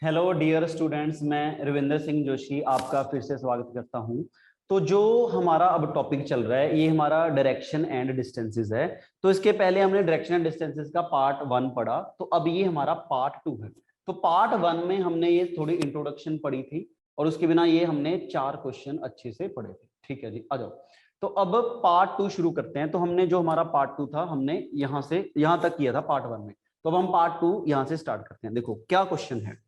Hello dear students, मैं रविंदर सिंह जोशी आपका फिर से स्वागत करता हूं। तो जो हमारा अब टॉपिक चल रहा है ये हमारा डायरेक्शन एंड डिस्टेंसेस है। तो इसके पहले हमने डायरेक्शन एंड डिस्टेंसेस का पार्ट 1 पढ़ा, तो अब ये हमारा पार्ट 2 है। तो पार्ट 1 में हमने ये थोड़ी इंट्रोडक्शन पढ़ी थी और उसके बिना ये हमने 4 क्वेश्चन अच्छे से पढ़े थे। ठीक है जी, आ जाओ। तो अब पार्ट 2 शुरू करते हैं। तो हमने जो हमारा पार्ट 2 था हमने यहाँ से यहाँ तक किया था पार्ट 1 में। तो अब हम पार्ट 2 यहाँ से स्टार्ट करते हैं। देखो क्या क्वेश्चन है,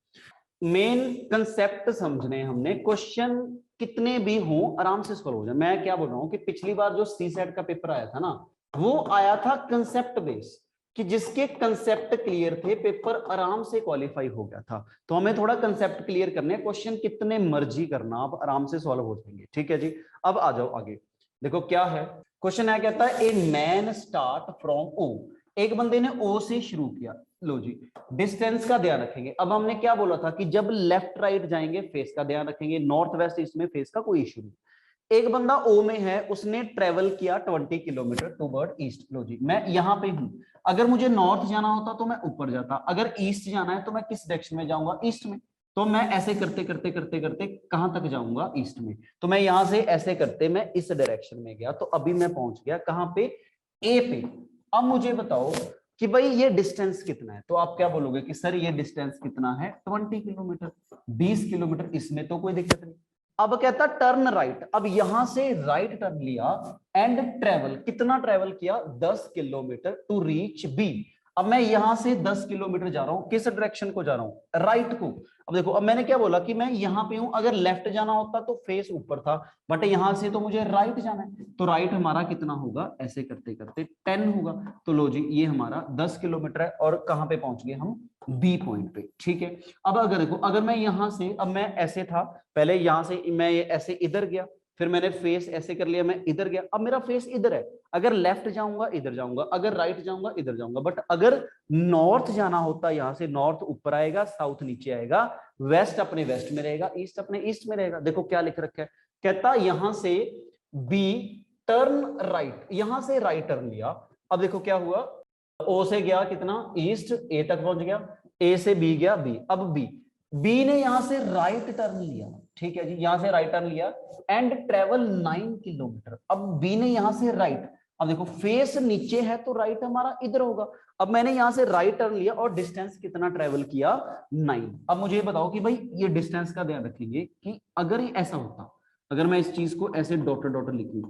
मेन कंसेप्ट समझने हमने। क्वेश्चन कितने भी हों आराम से सॉल्व हो जाए। मैं क्या बोल रहा हूं कि पिछली बार जो सी सेट का पेपर आया था ना, वो आया था कंसेप्ट बेस, कि जिसके कंसेप्ट क्लियर थे पेपर आराम से क्वालिफाई हो गया था। तो हमें थोड़ा कंसेप्ट क्लियर करने, क्वेश्चन कितने मर्जी करना, आप आराम से सॉल्व हो जाएंगे। ठीक है जी, अब आ जाओ आगे। देखो क्या है क्वेश्चन, है कहता है a man start from O. एक बंदे ने ओ से शुरू किया। लो जी, डिस्टेंस का ध्यान रखेंगे। अब हमने क्या बोला था कि जब लेफ्ट राइट जाएंगे फेस का ध्यान रखेंगे, नॉर्थ वेस्ट इसमें फेस का कोई इशू नहीं। एक बंदा ओ में है, उसने ट्रेवल किया 20 किलोमीटर टुवर्ड ईस्ट। लो जी, मैं यहां पे हूं। अगर मुझे नॉर्थ जाना होता तो मैं ऊपर जाता, अगर ईस्ट जाना है तो मैं किस डायरेक्शन में जाऊंगा? ईस्ट में। तो मैं ऐसे करते करते करते करते कहां तक जाऊंगा? ईस्ट में। तो मैं यहां से ऐसे करते मैं इस डायरेक्शन में गया, तो अभी मैं पहुंच गया कहां पे? ए पे। अब मुझे बताओ कि भाई ये डिस्टेंस कितना है। तो आप क्या बोलोगे कि सर ये डिस्टेंस कितना है? 20 किलोमीटर, 20 किलोमीटर, इसमें तो कोई दिक्कत नहीं। अब कहता टर्न राइट। अब यहां से राइट टर्न लिया एंड ट्रेवल, कितना ट्रेवल किया? 10 किलोमीटर टू रीच बी। अब मैं यहां से 10 किलोमीटर जा रहा हूं, किस डायरेक्शन को जा रहा हूं? राइट को। अब देखो, अब मैंने क्या बोला कि मैं यहां पे हूं, अगर लेफ्ट जाना होता तो फेस ऊपर था, बट यहां से तो मुझे राइट जाना है। तो राइट हमारा कितना होगा? ऐसे करते करते 10 होगा। तो लो जी, ये हमारा 10 किलोमीटर है और कहां पे पहुंच गए हम? बी पॉइंट पे। ठीक है। अब अगर देखो, अगर मैं यहां से, अब मैं ऐसे था पहले, यहां से मैं ऐसे इधर गया, फिर मैंने फेस ऐसे कर लिया, मैं इधर गया, अब मेरा फेस इधर है। अगर लेफ्ट जाऊंगा इधर जाऊंगा, अगर राइट जाऊंगा इधर जाऊंगा। बट अगर नॉर्थ जाना होता, यहां से नॉर्थ ऊपर आएगा, साउथ नीचे आएगा, वेस्ट अपने वेस्ट में रहेगा, ईस्ट अपने ईस्ट में रहेगा। देखो क्या लिख रखा है, कहता यहां से बी टर्न राइट, यहां से राइट टर्न लिया। अब देखो क्या हुआ, ओ से गया कितना? ईस्ट, ए तक पहुंच गया, ए से बी गया बी। अब बी, बी ने यहां से राइट टर्न लिया। ठीक है जी, यहां से राइट टर्न लिया एंड ट्रेवल 9 किलोमीटर। अब बी ने यहां से राइट, अब देखो फेस नीचे है तो राइट हमारा इधर होगा। अब मैंने यहां से राइट टर्न लिया और डिस्टेंस कितना ट्रेवल किया? 9। अब मुझे ये बताओ कि भाई ये डिस्टेंस का ध्यान रखेंगे कि अगर ये ऐसा होता, अगर मैं इस चीज को ऐसे डॉटर डॉटर लिखूं,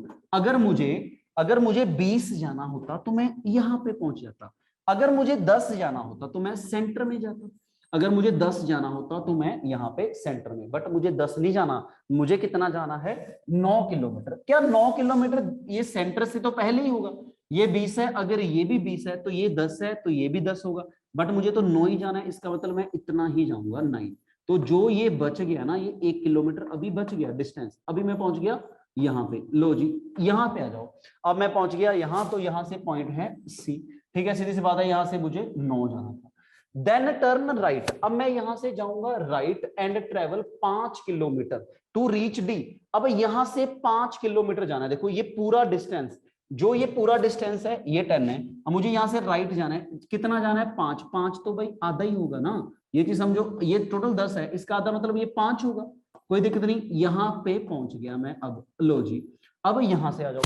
अगर मुझे 20 जाना होता तो मैं यहां पे पहुंच जाता, अगर मुझे 10 जाना होता तो मैं सेंटर में जाता, अगर मुझे 10 जाना होता तो मैं यहाँ पे सेंटर में। बट मुझे 10 नहीं जाना, मुझे कितना जाना है? 9 किलोमीटर। क्या 9 किलोमीटर ये सेंटर से तो पहले ही होगा? ये 20 है, अगर ये भी 20 है तो ये 10 है, तो ये भी 10 होगा। बट मुझे तो 9 ही जाना है, इसका मतलब मैं इतना ही जाऊंगा 9। तो जो ये बच गया ना, ये 1 किलोमीटर अभी बच गया डिस्टेंस। अभी मैं पहुंच गया यहाँ पे। लो जी, यहाँ पे आ जाओ। अब मैं पहुंच गया यहाँ, तो यहाँ से पॉइंट है सी। ठीक है, सीधी सी बात है, यहाँ से मुझे 9 जाना था। Then turn right. अब मैं यहां से जाऊंगा right and travel 5 kilometre to reach D. अब यहां से 5 किलोमीटर जाना है। देखो ये पूरा डिस्टेंस, जो ये पूरा डिस्टेंस है ये 10 है। अब मुझे यहां से राइट जाना है, कितना जाना है? 5। 5 तो भाई आधा ही होगा ना, ये चीज समझो। ये टोटल 10 है, इसका आधा मतलब ये 5 होगा। कोई दिक्कत नहीं, यहां पे पहुंच गया मैं। अब लो जी, अब यहां से आ जाओ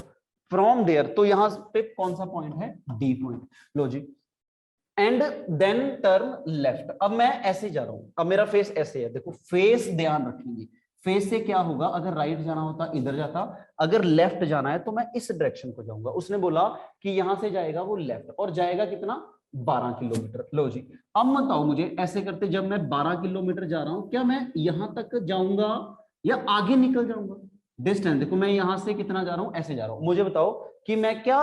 फ्रॉम देयर। तो यहां पे कौन सा पॉइंट है? D point. लो जी, एंड देन टर्न लेफ्ट। अब मैं ऐसे जा रहा हूं, अब मेरा फेस ऐसे है। देखो फेस ध्यान रखेंगे, फेस से क्या होगा? अगर राइट जाना होता इधर जाता, अगर लेफ्ट जाना है तो मैं इस डायरेक्शन को जाऊंगा। उसने बोला कि यहां से जाएगा वो लेफ्ट, और जाएगा कितना? 12 किलोमीटर। लो जी, अब बताओ मुझे, ऐसे करते जब मैं 12 किलोमीटर जा रहा हूं, क्या मैं यहां तक जाऊंगा या आगे निकल जाऊंगा? डिस्टेंस देखो, मैं यहां से कितना जा रहा हूं? ऐसे जा रहा हूं। मुझे बताओ कि मैं क्या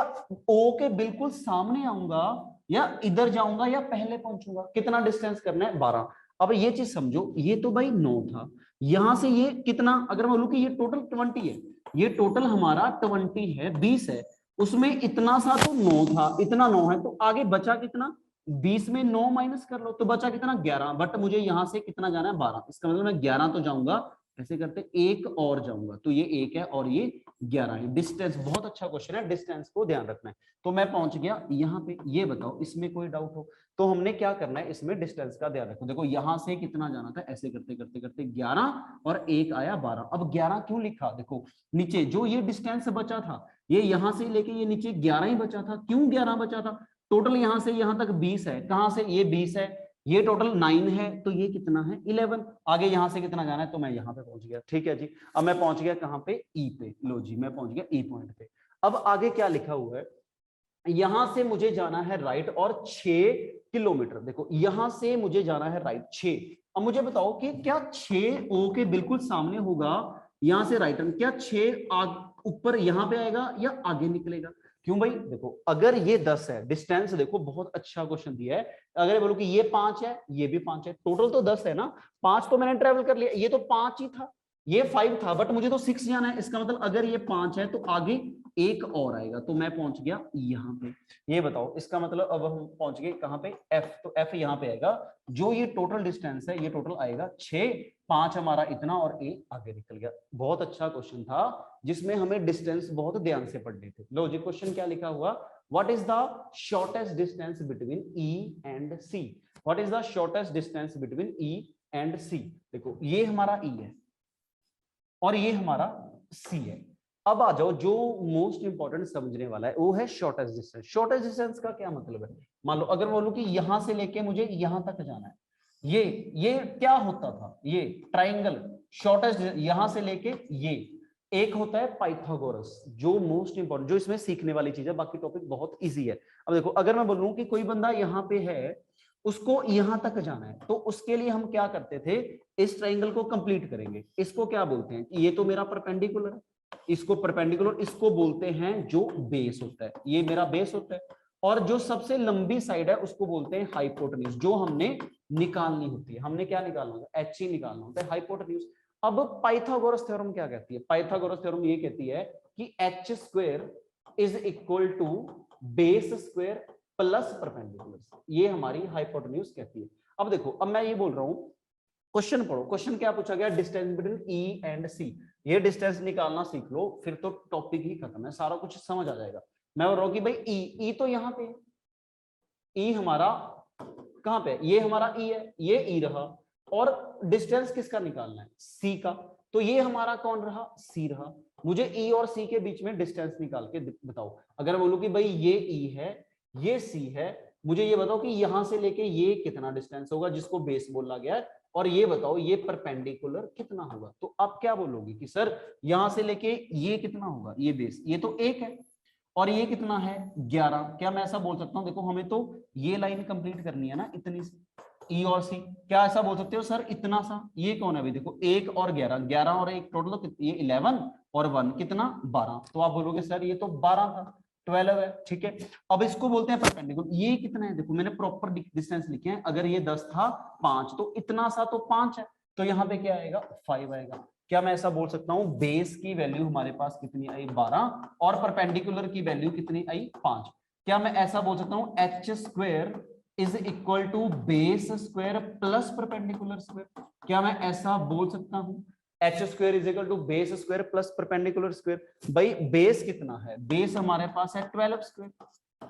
ओ के बिल्कुल सामने आऊंगा या इधर जाऊंगा या पहले पहुंचूंगा? कितना डिस्टेंस करना है? 12। अब ये चीज समझो, ये तो भाई 9 था, यहां से ये कितना? अगर मैं बोलूं कि ये टोटल 20 है, ये टोटल हमारा 20 है, 20 है, उसमें इतना सा तो 9 था, इतना 9 है, तो आगे बचा कितना? 20 में 9 माइनस कर लो तो बचा कितना? 11। बट मुझे यहां से कितना जाना है? 12। इसका मतलब मैं 11 तो जाऊंगा ऐसे करते एक और जाऊंगा, तो ये 1 है और ये 11 है। डिस्टेंस बहुत अच्छा क्वेश्चन है, डिस्टेंस को ध्यान रखना है। तो मैं पहुंच गया यहाँ पे, ये बताओ इसमें कोई डाउट हो तो हमने क्या करना है, इसमें डिस्टेंस का ध्यान रखो। देखो यहां से कितना जाना था, ऐसे करते करते करते 11 और 1 आया 12। अब 11 क्यों लिखा, देखो नीचे जो ये डिस्टेंस बचा था, ये यहां से लेके ये नीचे 11 ही बचा था। क्यों 11 बचा था, टोटल यहां से यहां तक 20 है, कहां से ये 20 है, ये टोटल 9 है, तो ये कितना है 11। आगे यहां से कितना जाना है, तो मैं यहां पे पहुंच गया। ठीक है जी, अब मैं पहुंच गया कहां पे, ई पे। लो जी मैं पहुंच गया ई पॉइंट पे। अब आगे क्या लिखा हुआ है, यहां से मुझे जाना है राइट और 6 किलोमीटर। देखो यहां से मुझे जाना है राइट 6। अब मुझे बताओ कि क्या 6 ओ के बिल्कुल सामने होगा यहां से राइट हैंड, क्या 6 ऊपर यहां पे आएगा या आगे निकलेगा। क्यों भाई, देखो अगर ये 10 है, डिस्टेंस देखो बहुत अच्छा क्वेश्चन दिया है। अगर बोलो कि ये 5 है, ये भी 5 है, टोटल तो 10 है ना, 5 तो मैंने ट्रेवल कर लिया, ये तो 5 ही था, ये 5 था, बट मुझे तो 6 जाना है। इसका मतलब अगर ये 5 है तो आगे एक और आएगा, तो मैं पहुंच गया यहाँ पे। ये बताओ इसका मतलब अब हम पहुंच गए कहां पे, एफ। तो एफ यहाँ पे आएगा, जो ये टोटल डिस्टेंस है ये टोटल आएगा 6, 5 हमारा इतना और ए आगे निकल गया। बहुत अच्छा क्वेश्चन था जिसमें हमें डिस्टेंस बहुत ध्यान से पढ़ने थे। लो जी क्वेश्चन क्या लिखा हुआ, what is the shortest distance between E and C. What is the shortest distance between E and C. देखो ये हमारा ई है और ये हमारा सी है। अब आ जाओ, जो मोस्ट इंपॉर्टेंट समझने वाला है वो है शॉर्टेस्ट डिस्टेंस। शॉर्टेस्ट डिस्टेंस का क्या मतलब है, मान लो अगर बोलूं कि यहां से लेके मुझे यहां तक जाना है, ये क्या होता था, ये ट्राइंगल शॉर्टेस्ट यहां से लेके ये एक होता है पाइथागोरस, जो मोस्ट इंपॉर्टेंट, जो इसमें सीखने वाली चीज है। बाकी टॉपिक बहुत इजी है। अब देखो अगर मैं बोलूं कि कोई बंदा यहाँ पे है, उसको यहां तक जाना है, तो उसके लिए हम क्या करते थे, इस ट्राइंगल को कंप्लीट करेंगे। इसको क्या बोलते हैं, ये तो मेरा परपेंडिकुलर है, इसको परपेंडिकुलर, इसको बोलते हैं जो बेस होता है, ये मेरा बेस होता है। और जो सबसे लंबी साइड है उसको बोलते हैं हाइपोटेन्यूज, जो हमने निकालनी होती है। हमने क्या निकालना होता है, एच ही निकालना होता है, हाइपोटेन्यूज। अब पाइथागोरस थ्योरम क्या कहती है, पाइथागोरस थ्योरम ये कहती है कि H square is equal to base square plus perpendicular. ये हमारी हाइपोटेन्यूज कहती है। अब देखो, अब मैं ये बोल रहा हूं, क्वेश्चन पढ़ो, क्वेश्चन क्या पूछा गया, डिस्टेंस बिटवीन ई एंड सी। ये डिस्टेंस निकालना सीख लो, फिर तो टॉपिक ही खत्म है, सारा कुछ समझ आ जाएगा। मैं बोल रहा हूं कि भाई ई तो यहाँ पे, ई हमारा कहां पे, ये हमारा ई है, ये ई रहा, और डिस्टेंस किसका निकालना है, सी का। तो ये हमारा कौन रहा, सी रहा। मुझे ई और सी के बीच में डिस्टेंस निकाल के बताओ। अगर बोलूं कि भाई ये ई है, ये सी है, मुझे ये बताओ कि यहां से लेके ये कितना डिस्टेंस होगा, जिसको बेस बोला गया है, और ये बताओ ये परपेंडिकुलर कितना होगा। तो आप क्या बोलोगे कि सर यहां से लेके ये कितना होगा, ये बेस, ये तो 1 है, और ये कितना है 11। क्या मैं ऐसा बोल सकता हूं, देखो हमें तो ये लाइन कंप्लीट करनी है ना इतनी सी, ई और सी। क्या ऐसा बोल सकते हो सर इतना सा, ये कौन है अभी, देखो 1 और 11, 11 और 1 टोटल तो ये 11 और 1 कितना 12। तो आप बोलोगे सर ये तो 12 था, 12 है, ठीक है। अब इसको बोलते हैं परपेंडिकुलर। ये कितना है, देखो मैंने प्रॉपर डिस्टेंस लिखे हैं। अगर ये 10 था 5, तो इतना सा तो 5 है, तो यहाँ पे क्या आएगा 5 आएगा। क्या मैं ऐसा बोल सकता हूं, बेस की वैल्यू हमारे पास कितनी आई 12, और परपेंडिकुलर की वैल्यू कितनी आई 5। क्या मैं ऐसा बोल सकता हूं, H square is equal to base square plus perpendicular square. क्या मैं ऐसा बोल सकता हूं, H square is equal to base square plus perpendicular square. भाई बेस कितना है, बेस हमारे पास है 12 स्क्वायर,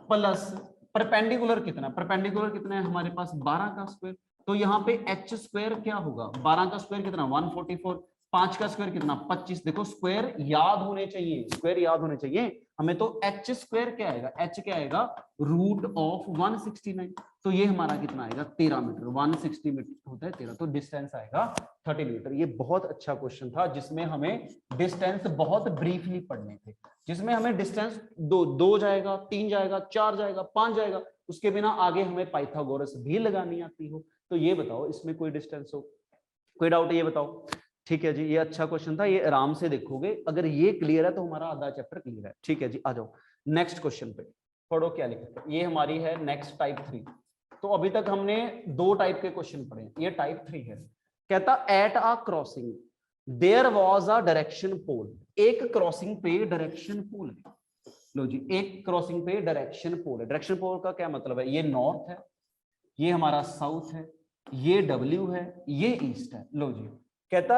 प्लस परपेंडिकुलर कितना, परपेंडिकुलर कितना है हमारे पास 12 का स्क्वायर। तो यहाँ पे एच स्क्वायर क्या होगा, 12 का स्क्वायर कितना 144, 5 का स्क्वायर कितना 25। देखो स्क्वायर याद होने चाहिए, स्क्वायर याद होने चाहिए हमें। तो एच स्क्वायर क्या आएगा, एच क्या आएगा रूट ऑफ 169। तो ये हमारा कितना आएगा 13 मीटर, 160 मीटर होता है 13, तो डिस्टेंस आएगा 30 मीटर। ये बहुत अच्छा क्वेश्चन था जिसमें हमें डिस्टेंस बहुत ब्रीफली पढ़ने थे, जिसमें हमें डिस्टेंस दो जाएगा, 3 जाएगा, 4 जाएगा, 5 जाएगा, उसके बिना आगे हमें पाइथागोरस भी लगानी आती हो। तो ये बताओ इसमें कोई डिस्टेंस हो, कोई डाउट है ये बताओ। ठीक है जी, ये अच्छा क्वेश्चन था, ये आराम से देखोगे, अगर ये क्लियर है तो हमारा आधा चैप्टर क्लियर है। ठीक है जी, आ जाओ नेक्स्ट क्वेश्चन पे, पढ़ो क्या लिखा है। ये हमारी है नेक्स्ट टाइप 3। तो अभी तक हमने 2 टाइप के क्वेश्चन पढ़े, ये टाइप 3 है। कहता at a crossing there was a direction pole. एक क्रॉसिंग पे डायरेक्शन पोल है। लो जी, एक क्रॉसिंग पे डायरेक्शन पोल है। डायरेक्शन पोल का क्या मतलब है, ये नॉर्थ है, ये हमारा साउथ है, ये डब्ल्यू है, ये ईस्ट है। लो जी, कहता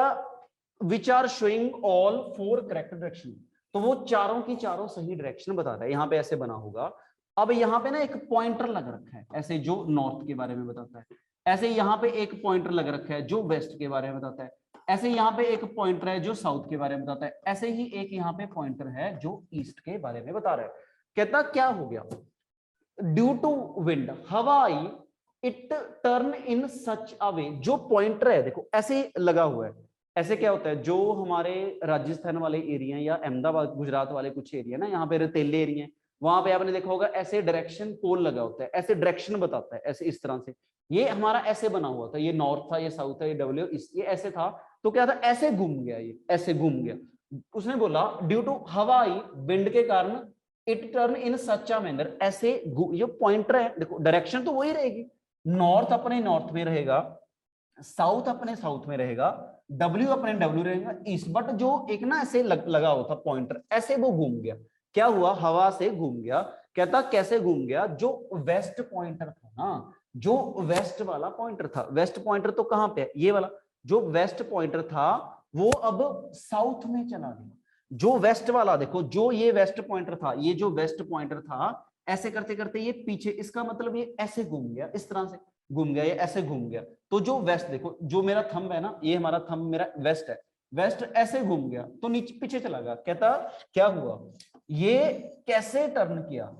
which are showing all four correct direction, तो वो चारों की चारों सही डायरेक्शन बता रहा है। यहाँ पे ऐसे बना होगा। अब यहाँ पे ना एक पॉइंटर लग रखा है ऐसे, जो नॉर्थ के बारे में बताता है। ऐसे यहाँ पे एक पॉइंटर लग रखा है जो वेस्ट के बारे में बताता है। ऐसे यहाँ पे एक पॉइंटर है जो साउथ के बारे में बताता है। ऐसे ही एक यहाँ पे पॉइंटर है जो ईस्ट के बारे में बता रहा है। कहता क्या हो गया, ड्यू टू विंड हवा आई, it turn in such a वे, जो पॉइंटर है देखो ऐसे लगा हुआ है। ऐसे क्या होता है, जो हमारे राजस्थान वाले एरिया या अहमदाबाद गुजरात वाले कुछ एरिया ना, यहाँ पे रेतीले एरिया, वहां पे आपने देखा होगा ऐसे डायरेक्शन पोल लगा होता है, ऐसे डायरेक्शन बताता है ऐसे इस तरह से। ये हमारा ऐसे बना हुआ था, ये नॉर्थ था, ये साउथ था, ये डब्ल्यू ये ऐसे था। तो क्या था, ऐसे घूम गया, ये ऐसे घूम गया। उसने बोला ड्यू टू हवा आई, विंड के कारण, it turn in such a manner, ऐसे ये पॉइंटर है देखो, डायरेक्शन तो वही रहेगी, नॉर्थ अपने नॉर्थ में रहेगा, साउथ अपने साउथ में रहेगा, डब्ल्यू अपने डब्ल्यू रहेगा, ईस्ट। बट जो एक ना ऐसे लगा होता पॉइंटर, ऐसे वो घूम गया। क्या हुआ, हवा से घूम गया। कहता कैसे घूम गया, जो वेस्ट पॉइंटर था ना, जो वेस्ट वाला पॉइंटर था, वेस्ट पॉइंटर तो कहां पे है, ये वाला, जो वेस्ट पॉइंटर था वो अब साउथ में चला गया। जो वेस्ट वाला देखो, जो ये वेस्ट पॉइंटर था, ये जो वेस्ट पॉइंटर था, ऐसे करते करते ये पीछे, इसका मतलब ये ऐसे घूम गया, इस तरह से घूम गया, ये ऐसे घूम गया। तो जो वेस्ट देखो, जो मेरा थंब है ना, ये हमारा थंब मेरा वेस्ट है, वेस्ट ऐसे घूम गया तो नीचे पीछे चला गया। कहता क्या हुआ, ये कैसे टर्न किया,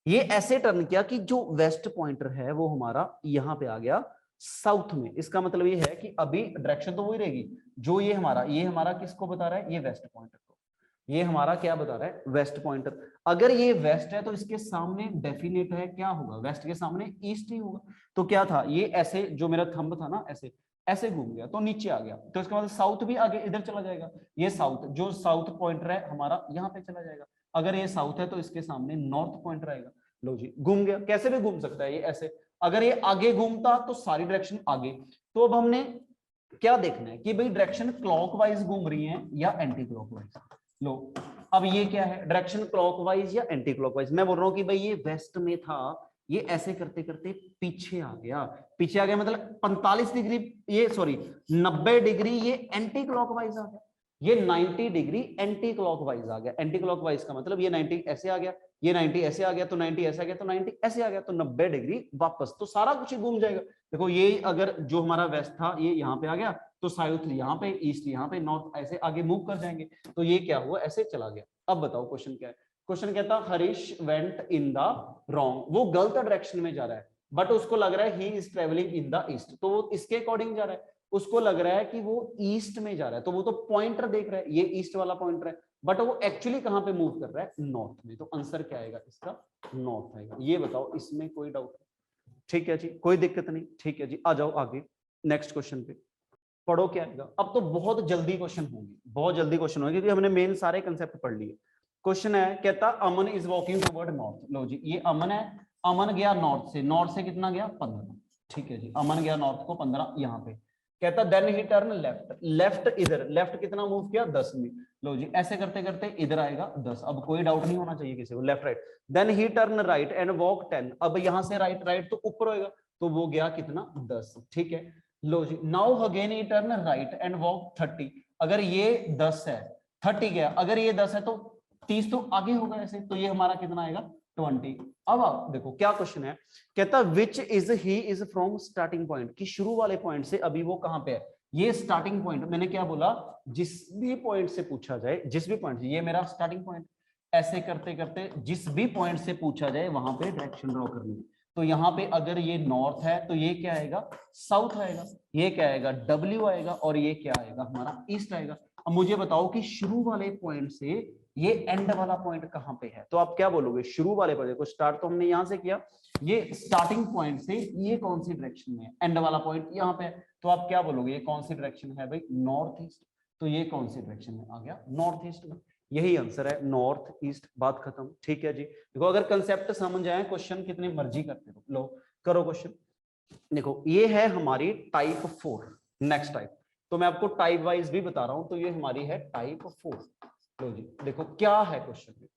ये ऐसे टर्न किया कि जो वेस्ट पॉइंटर है वो हमारा यहाँ पे आ गया साउथ में। इसका मतलब ये है कि अभी डायरेक्शन तो वही रहेगी, जो ये हमारा किसको बता रहा है, ये वेस्ट पॉइंटर को, ये हमारा क्या बता रहा है, वेस्ट पॉइंटर। अगर ये वेस्ट है तो इसके सामने डेफिनेट है क्या होगा, वेस्ट के सामने ईस्ट ही होगा। तो क्या था, ये ऐसे जो मेरा थंब था ना, ऐसे ऐसे घूम गया तो नीचे आ गया, तो इसका मतलब साउथ भी आगे इधर चला जाएगा। ये साउथ, जो साउथ पॉइंटर है हमारा यहाँ पे चला जाएगा। अगर ये साउथ है तो इसके सामने नॉर्थ पॉइंटर आएगा। लो जी, घूम गया। कैसे भी घूम सकता है ये ऐसे, अगर ये आगे घूमता तो सारी डायरेक्शन आगे। तो अब हमने क्या देखना है कि भाई डायरेक्शन क्लॉकवाइज घूम रही है या एंटी क्लॉकवाइज। लो, अब ये क्या है, डायरेक्शन क्लॉकवाइज या एंटी क्लॉकवाइज। मैं बोल रहा हूं कि भाई ये वेस्ट में था, ये ऐसे करते करते पीछे आ गया, पीछे आ गया मतलब 45 डिग्री, ये सॉरी 90 डिग्री ये एंटी क्लॉकवाइज आ गया, ये 90 डिग्री एंटी क्लॉकवाइज आ गया। एंटी क्लॉकवाइज का मतलब ये 90 ऐसे आ गया, ये 90 ऐसे आ गया, तो 90 ऐसे आ गया, तो 90 ऐसे आ गया, तो 90 डिग्री वापस, तो सारा कुछ ही घूम जाएगा। देखो ये अगर जो हमारा वेस्ट था ये यहाँ पे आ गया, तो साउथ यहाँ पे, ईस्ट यहाँ पे, नॉर्थ ऐसे आगे मूव कर जाएंगे। तो ये क्या हुआ, ऐसे चला गया। अब बताओ क्वेश्चन क्या है। क्वेश्चन कहता Harish went in the wrong, वो गलत डायरेक्शन में जा रहा है, बट उसको लग रहा है he is travelling in the east, तो वो इसके अकॉर्डिंग जा रहा है। उसको लग रहा है कि वो ईस्ट में जा रहा है, तो वो तो पॉइंटर देख रहा है, ये ईस्ट वाला पॉइंटर है, बट वो एक्चुअली कहां पे मूव कर रहा है, नॉर्थ में। तो आंसर क्या आएगा इसका, नॉर्थ आएगा। ये बताओ, इसमें कोई डाउट है? ठीक है जी, कोई दिक्कत नहीं। ठीक है जी, आ जाओ आगे नेक्स्ट क्वेश्चन पे। पढ़ो क्या आएगा। अब तो बहुत जल्दी क्वेश्चन होंगे, बहुत जल्दी क्वेश्चन होंगे, क्योंकि हमने मेन सारे कंसेप्ट पढ़ लिए। क्वेश्चन है, कहता अमन इज वॉकिंग टुवर्ड नॉर्थ। लो जी, ये अमन है, अमन गया नॉर्थ से, नॉर्थ से कितना गया 15। ठीक है जी, अमन गया नॉर्थ को 15 यहाँ पे। कहता then he turn left, left इधर, लेफ्ट कितना मूव किया 10 में। लो जी, ऐसे करते करते इधर आएगा 10। अब कोई डाउट नहीं होना चाहिए किसी को, left right. Then he turn right and walk 10, अब यहाँ से राइट, राइट तो ऊपर होएगा, तो वो गया कितना 10। ठीक है, लो जी, now again he turn right and walk 30, अगर ये 10 है 30 गया, अगर ये 10 है तो 30 तो आगे होगा ऐसे, तो ये हमारा कितना आएगा 20। अब आप देखो क्या क्वेश्चन है। कहता which is he is from starting point, कि शुरू वाले पॉइंट से अभी वो कहां पे है, ये स्टार्टिंग पॉइंट। मैंने क्या बोला, जिस भी पॉइंट से पूछा जाए, जिस भी पॉइंट से, ये मेरा स्टार्टिंग पॉइंट, ऐसे करते करते जिस भी पॉइंट से पूछा जाए वहां पे डायरेक्शन ड्रॉ करनी है। तो यहाँ पे अगर ये नॉर्थ है तो ये क्या आएगा, साउथ आएगा, ये क्या आएगा डब्ल्यू आएगा, और ये क्या आएगा हमारा ईस्ट आएगा। अब मुझे बताओ कि शुरू वाले पॉइंट से ये एंड वाला पॉइंट कहां पे है, तो आप क्या बोलोगे, शुरू वाले पॉइंट को, स्टार्ट तो हमने यहां से किया, ये स्टार्टिंग पॉइंट से ये कौन सी डायरेक्शन में है, एंड वाला पॉइंट यहाँ पे है, तो आप क्या बोलोगे, ये कौन सी डायरेक्शन है भाई, नॉर्थ ईस्ट। तो ये कौन सी डायरेक्शन में आ गया, नॉर्थ ईस्ट में। यही आंसर है, नॉर्थ ईस्ट। बात खत्म। ठीक है जी, देखो अगर कंसेप्ट समझ आए, क्वेश्चन कितनी मर्जी करते हो, लो करो क्वेश्चन। देखो ये है हमारी टाइप 4, नेक्स्ट टाइप। तो मैं आपको टाइप वाइज भी बता रहा हूं, तो ये हमारी है टाइप 4। लो जी, देखो क्या है क्वेश्चन में।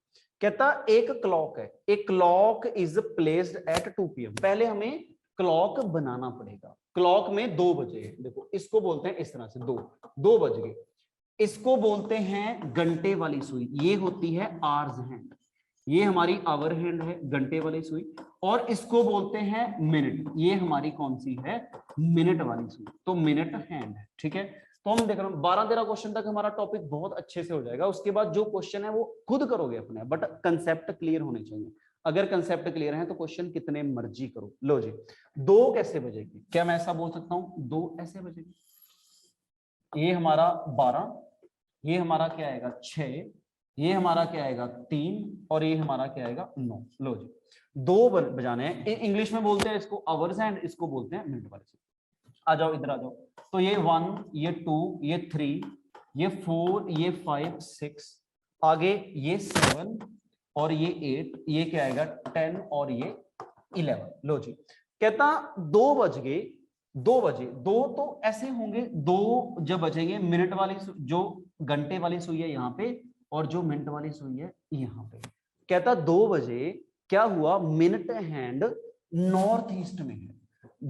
कहता एक क्लॉक है, एक clock is placed at 2 PM। पहले हमें क्लॉक बनाना पड़ेगा। क्लॉक में 2 बजे है, देखो इसको बोलते हैं इस तरह से, 2 बज गए। इसको बोलते हैं घंटे वाली सुई, ये होती है आवर्स हैंड, ये हमारी आवर हैंड है घंटे वाली सुई। और इसको बोलते हैं मिनट, ये हमारी कौन सी है, मिनट वाली सुई, तो मिनट हैंड है। ठीक है, तो हम देख रहे हैं 12-13 क्वेश्चन तक हमारा टॉपिक बहुत अच्छे से हो जाएगा। उसके बाद जो क्वेश्चन है वो खुद करोगे अपने, बट कंसेप्ट क्लियर होने चाहिए। अगर कंसेप्ट क्लियर है तो क्वेश्चन कितने मर्जी करो। लो जी, 2 कैसे बजेगी, क्या मैं ऐसा बोल सकता हूं 2 ऐसे बजेगी, ये हमारा 12, ये हमारा क्या आएगा 6, ये हमारा क्या आएगा 3, और ये हमारा क्या आएगा 9। लो जी, 2 बजाने हैं। इंग्लिश में बोलते हैं इसको आवर्स एंड इसको बोलते हैं मिनट वाले। आ जाओ इधर आ जाओ। तो ये 1, ये 2, ये 3, ये 4, ये 5, 6, आगे ये 7 और ये 8, ये क्या आएगा 10 और ये 11। लो जी, कहता 2 बज गए, 2 बजे, 2 तो ऐसे होंगे, 2 जब बजेंगे मिनट वाली जो घंटे वाली सुई है यहाँ पे, और जो मिनट वाली सुई है यहाँ पे। कहता 2 बजे क्या हुआ, मिनट हैंड नॉर्थ ईस्ट में है।